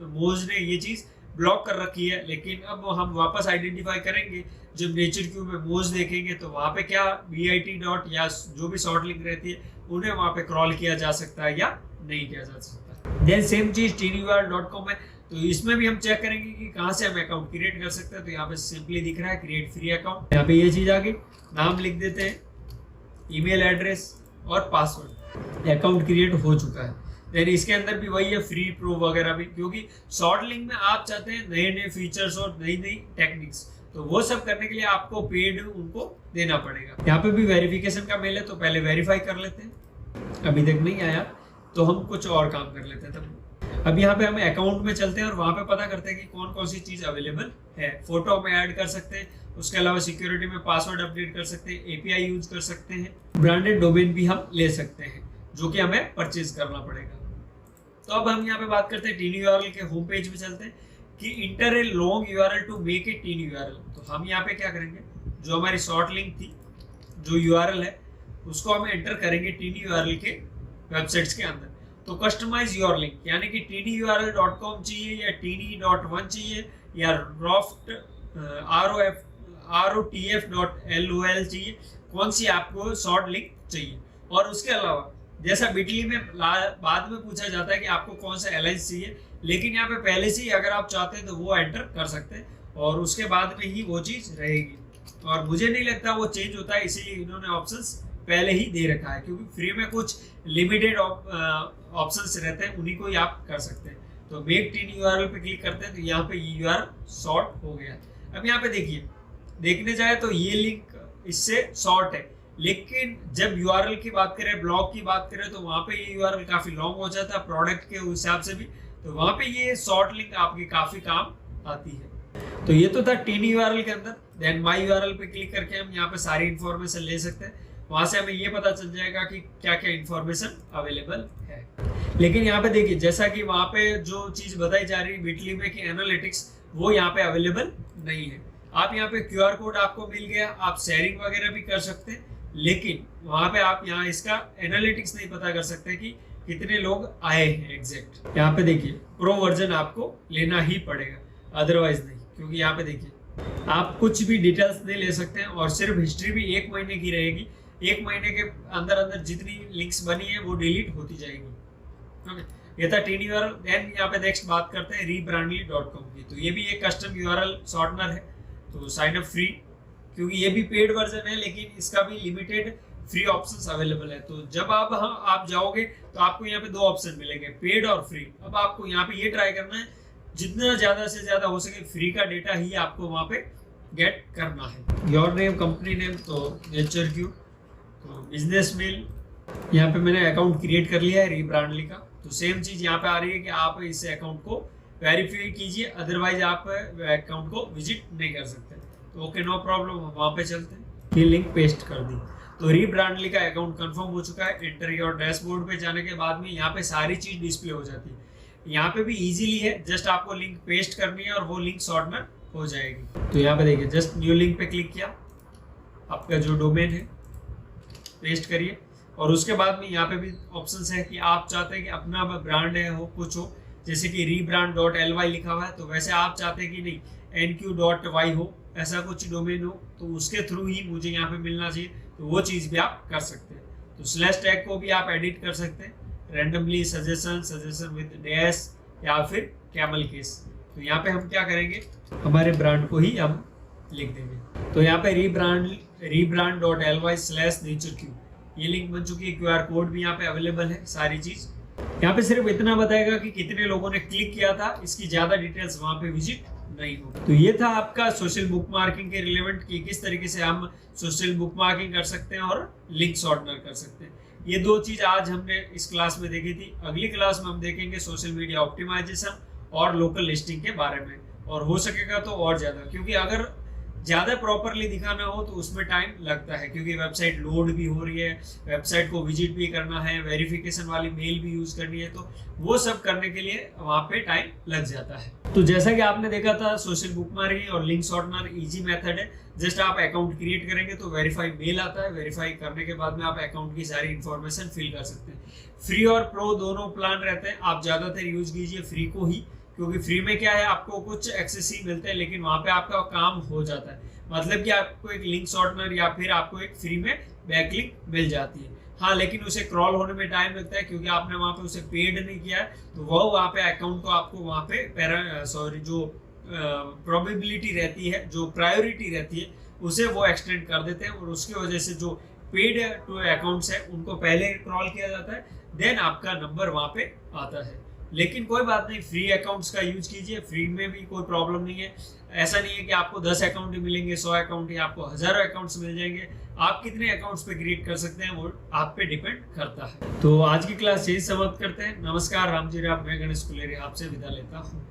मोज ने ये चीज़ ब्लॉक कर रखी है। लेकिन अब हम वापस आइडेंटिफाई करेंगे, जब नेचर क्यू में मोज देखेंगे तो वहाँ पे क्या BIT डॉट या जो भी शॉर्ट लिंक रहती है उन्हें वहाँ पे क्रॉल किया जा सकता है या नहीं किया जा सकता। देन सेम चीज tinyurl.com है, तो इसमें भी हम चेक करेंगे कि कहाँ से हम अकाउंट क्रिएट कर सकते हैं। तो यहाँ पे सिंपली दिख रहा है क्रिएट फ्री अकाउंट, यहाँ पे ये चीज आ गई, नाम लिख देते हैं, ईमेल एड्रेस और पासवर्ड, अकाउंट क्रिएट हो चुका है। देन इसके अंदर भी वही है फ्री प्रो वगैरह भी, क्योंकि शॉर्ट लिंक में आप चाहते हैं नए नए फीचर्स और नई नई टेक्निक्स, तो वो सब करने के लिए आपको पेड उनको देना पड़ेगा। यहाँ पे भी वेरिफिकेशन का मेल है, तो पहले वेरीफाई कर लेते हैं, अभी तक नहीं आया तो हम कुछ और काम कर लेते हैं। तब अब यहाँ पे हम अकाउंट में चलते हैं और वहाँ पे पता करते हैं कि कौन कौन सी चीज अवेलेबल है। फोटो में ऐड कर सकते हैं, उसके अलावा सिक्योरिटी में पासवर्ड अपडेट कर सकते हैं, API यूज कर सकते हैं, ब्रांडेड डोमेन भी हम ले सकते हैं जो कि हमें परचेज करना पड़ेगा। तो अब हम यहाँ पे बात करते हैं tinyurl के होम पेज में चलते हैं कि enter a long URL to make a tinyurl। तो हम यहाँ पे क्या करेंगे, जो हमारी शॉर्ट लिंक थी, जो URL है उसको हम एंटर करेंगे tinyurl के वेबसाइट्स के अंदर। तो कस्टमाइज योर लिंक, यानी कि tinyurl.com चाहिए या tiny.1 चाहिए या rotf.lol चाहिए, कौन सी आपको शॉर्ट लिंक चाहिए। और उसके अलावा जैसा बिटली में बाद में पूछा जाता है कि आपको कौन सा एलायंस चाहिए, लेकिन यहाँ पे पहले से ही अगर आप चाहते हैं तो वो एंटर कर सकते हैं और उसके बाद में ही वो चीज रहेगी। और मुझे नहीं लगता वो चेंज होता है, इसीलिए इन्होंने ऑप्शंस पहले ही दे रखा है, क्योंकि फ्री में कुछ लिमिटेड ऑप्शंस रहते हैं, उन्हीं को ही आप कर सकते हैं। तो मेक tinyurl पे क्लिक करते हैं तो यहाँ पे URL शॉर्ट हो गया। अब यहाँ पे देखिए, देखने जाए तो ये लिंक इससे शॉर्ट है, लेकिन जब URL की बात करें, ब्लॉग की बात करें, तो वहाँ पे ये URL काफी लॉन्ग हो जाता है प्रोडक्ट के हिसाब से भी, तो वहाँ पे ये शॉर्ट लिंक आपकी काफी काम आती है। तो ये तो था tinyurl के अंदर। देन माई URL पे क्लिक करके हम यहाँ पे सारी इंफॉर्मेशन ले सकते हैं, वहां से हमें ये पता चल जाएगा कि क्या क्या इंफॉर्मेशन अवेलेबल है। लेकिन यहाँ पे देखिए, जैसा कि वहाँ पे जो चीज बताई जा रही है बिटली में कि एनालिटिक्स, वो यहाँ पे अवेलेबल नहीं है। आप यहाँ पे QR कोड आपको मिल गया, आप शेयरिंग वगैरह भी कर सकते हैं, लेकिन वहां पे आप यहाँ इसका एनालिटिक्स नहीं पता कर सकते कि कितने लोग आए हैं एग्जैक्ट। यहाँ पे देखिए प्रो वर्जन आपको लेना ही पड़ेगा, अदरवाइज नहीं, क्योंकि यहाँ पे देखिए आप कुछ भी डिटेल्स नहीं ले सकते हैं और सिर्फ हिस्ट्री भी 1 महीने की रहेगी। 1 महीने के अंदर अंदर जितनी लिंक्स बनी है वो डिलीट होती जाएगी। ओके, ये था tinyurl। देन यहाँ पे नेक्स्ट बात करते हैं rebrandly.com की। तो ये भी एक कस्टम URL शॉर्टनर है, तो साइन अप फ्री, क्योंकि ये भी पेड वर्जन है, लेकिन इसका भी लिमिटेड फ्री ऑप्शंस अवेलेबल है। तो जब आप जाओगे तो आपको यहाँ पे 2 ऑप्शन मिलेंगे, पेड और फ्री। अब आपको यहाँ पे ये ट्राई करना है जितना ज्यादा से ज्यादा हो सके फ्री का डेटा ही आपको वहाँ पे गेट करना है। योर नेम, कंपनी नेम, तो नेचर क्यू, तो बिजनेस मेल, यहाँ पे मैंने अकाउंट क्रिएट कर लिया है रीब्रांडली का। तो सेम चीज यहाँ पे आ रही है कि आप इस अकाउंट को वेरीफाई कीजिए, अदरवाइज आप अकाउंट को विजिट नहीं कर सकते। तो ओके, नो प्रॉब्लम, हम वहाँ पे चलते हैं। ये लिंक पेस्ट कर दी, तो रीब्रांडली का अकाउंट कंफर्म हो चुका है। एंटर योर डैशबोर्ड पे जाने के बाद में यहाँ पे सारी चीज डिस्प्ले हो जाती है। यहाँ पे भी इजीली है, जस्ट आपको लिंक पेस्ट करनी है और वो लिंक शॉर्टनर हो जाएगी। तो यहाँ पे देखिए, जस्ट न्यू लिंक पे क्लिक किया, आपका जो डोमेन है पेस्ट करिए, और उसके बाद में यहाँ पे भी ऑप्शंस है कि आप चाहते हैं कि अपना ब्रांड है हो कुछ हो, जैसे कि rebrand.ly लिखा हुआ है, तो वैसे आप चाहते हैं कि नहीं nq.y हो, ऐसा कुछ डोमेन हो, तो उसके थ्रू ही मुझे यहाँ पे मिलना चाहिए, तो वो चीज़ भी आप कर सकते हैं। तो स्लैश टैग को भी आप एडिट कर सकते हैं, रैंडमली सजेशन विद डैश या फिर कैमल केस। तो यहाँ पे हम क्या करेंगे, हमारे ब्रांड को ही हम लिख देंगे। तो यहाँ पे rebrand.ly/natureq ये लिंक बन चुकी है, QR कोड भी यहाँ पे अवेलेबल है, सारी चीज। यहाँ पे सिर्फ इतना बताएगा कि कितने लोगों ने क्लिक किया था, इसकी ज्यादा डिटेल्स वहाँ पे विजिट नहीं होगी। तो ये था आपका सोशल बुकमार्किंग के रिलेवेंट कि किस तरीके से हम सोशल बुकमार्किंग कर सकते हैं और लिंक शॉर्टनर कर सकते हैं। ये दो चीज आज हमने इस क्लास में देखी थी। अगली क्लास में हम देखेंगे सोशल मीडिया ऑप्टिमाइजेशन और लोकल लिस्टिंग के बारे में, और हो सकेगा तो और ज्यादा, क्योंकि अगर ज़्यादा प्रॉपरली दिखाना हो तो उसमें टाइम लगता है, क्योंकि वेबसाइट लोड भी हो रही है, वेबसाइट को विजिट भी करना है, वेरिफिकेशन वाली मेल भी यूज़ करनी है, तो वो सब करने के लिए वहाँ पे टाइम लग जाता है। तो जैसा कि आपने देखा था, सोशल बुकमार्किंग और लिंक शॉर्टनर इजी मेथड है। जस्ट आप अकाउंट क्रिएट करेंगे तो वेरीफाई मेल आता है, वेरीफाई करने के बाद में आप अकाउंट की सारी इन्फॉर्मेशन फिल कर सकते हैं। फ्री और प्रो दोनों प्लान रहते हैं, आप ज़्यादातर यूज कीजिए फ्री को ही, क्योंकि फ्री में क्या है, आपको कुछ एक्सेस ही मिलते हैं, लेकिन वहाँ पे आपका काम हो जाता है। मतलब कि आपको एक लिंक शॉर्टनर या फिर आपको एक फ्री में बैकलिंक मिल जाती है। हाँ, लेकिन उसे क्रॉल होने में टाइम लगता है, क्योंकि आपने वहाँ पे उसे पेड नहीं किया है, तो वो वहाँ पे अकाउंट को आपको वहाँ पे जो प्रोबेबिलिटी रहती है, जो प्रायोरिटी रहती है, उसे वो एक्सटेंड कर देते हैं, और उसकी वजह से जो पेड अकाउंट्स है उनको पहले क्रॉल किया जाता है, देन आपका नंबर वहाँ पे आता है। लेकिन कोई बात नहीं, फ्री अकाउंट्स का यूज कीजिए, फ्री में भी कोई प्रॉब्लम नहीं है। ऐसा नहीं है कि आपको 10 अकाउंट ही मिलेंगे, 100 अकाउंट ही, आपको हजारों अकाउंट्स मिल जाएंगे। आप कितने अकाउंट्स पे क्रिएट कर सकते हैं वो आप पे डिपेंड करता है। तो आज की क्लास यही समाप्त करते हैं। नमस्कार, रामजी राम, मैं गणेश कुलेरी आपसे विदा लेता हूँ।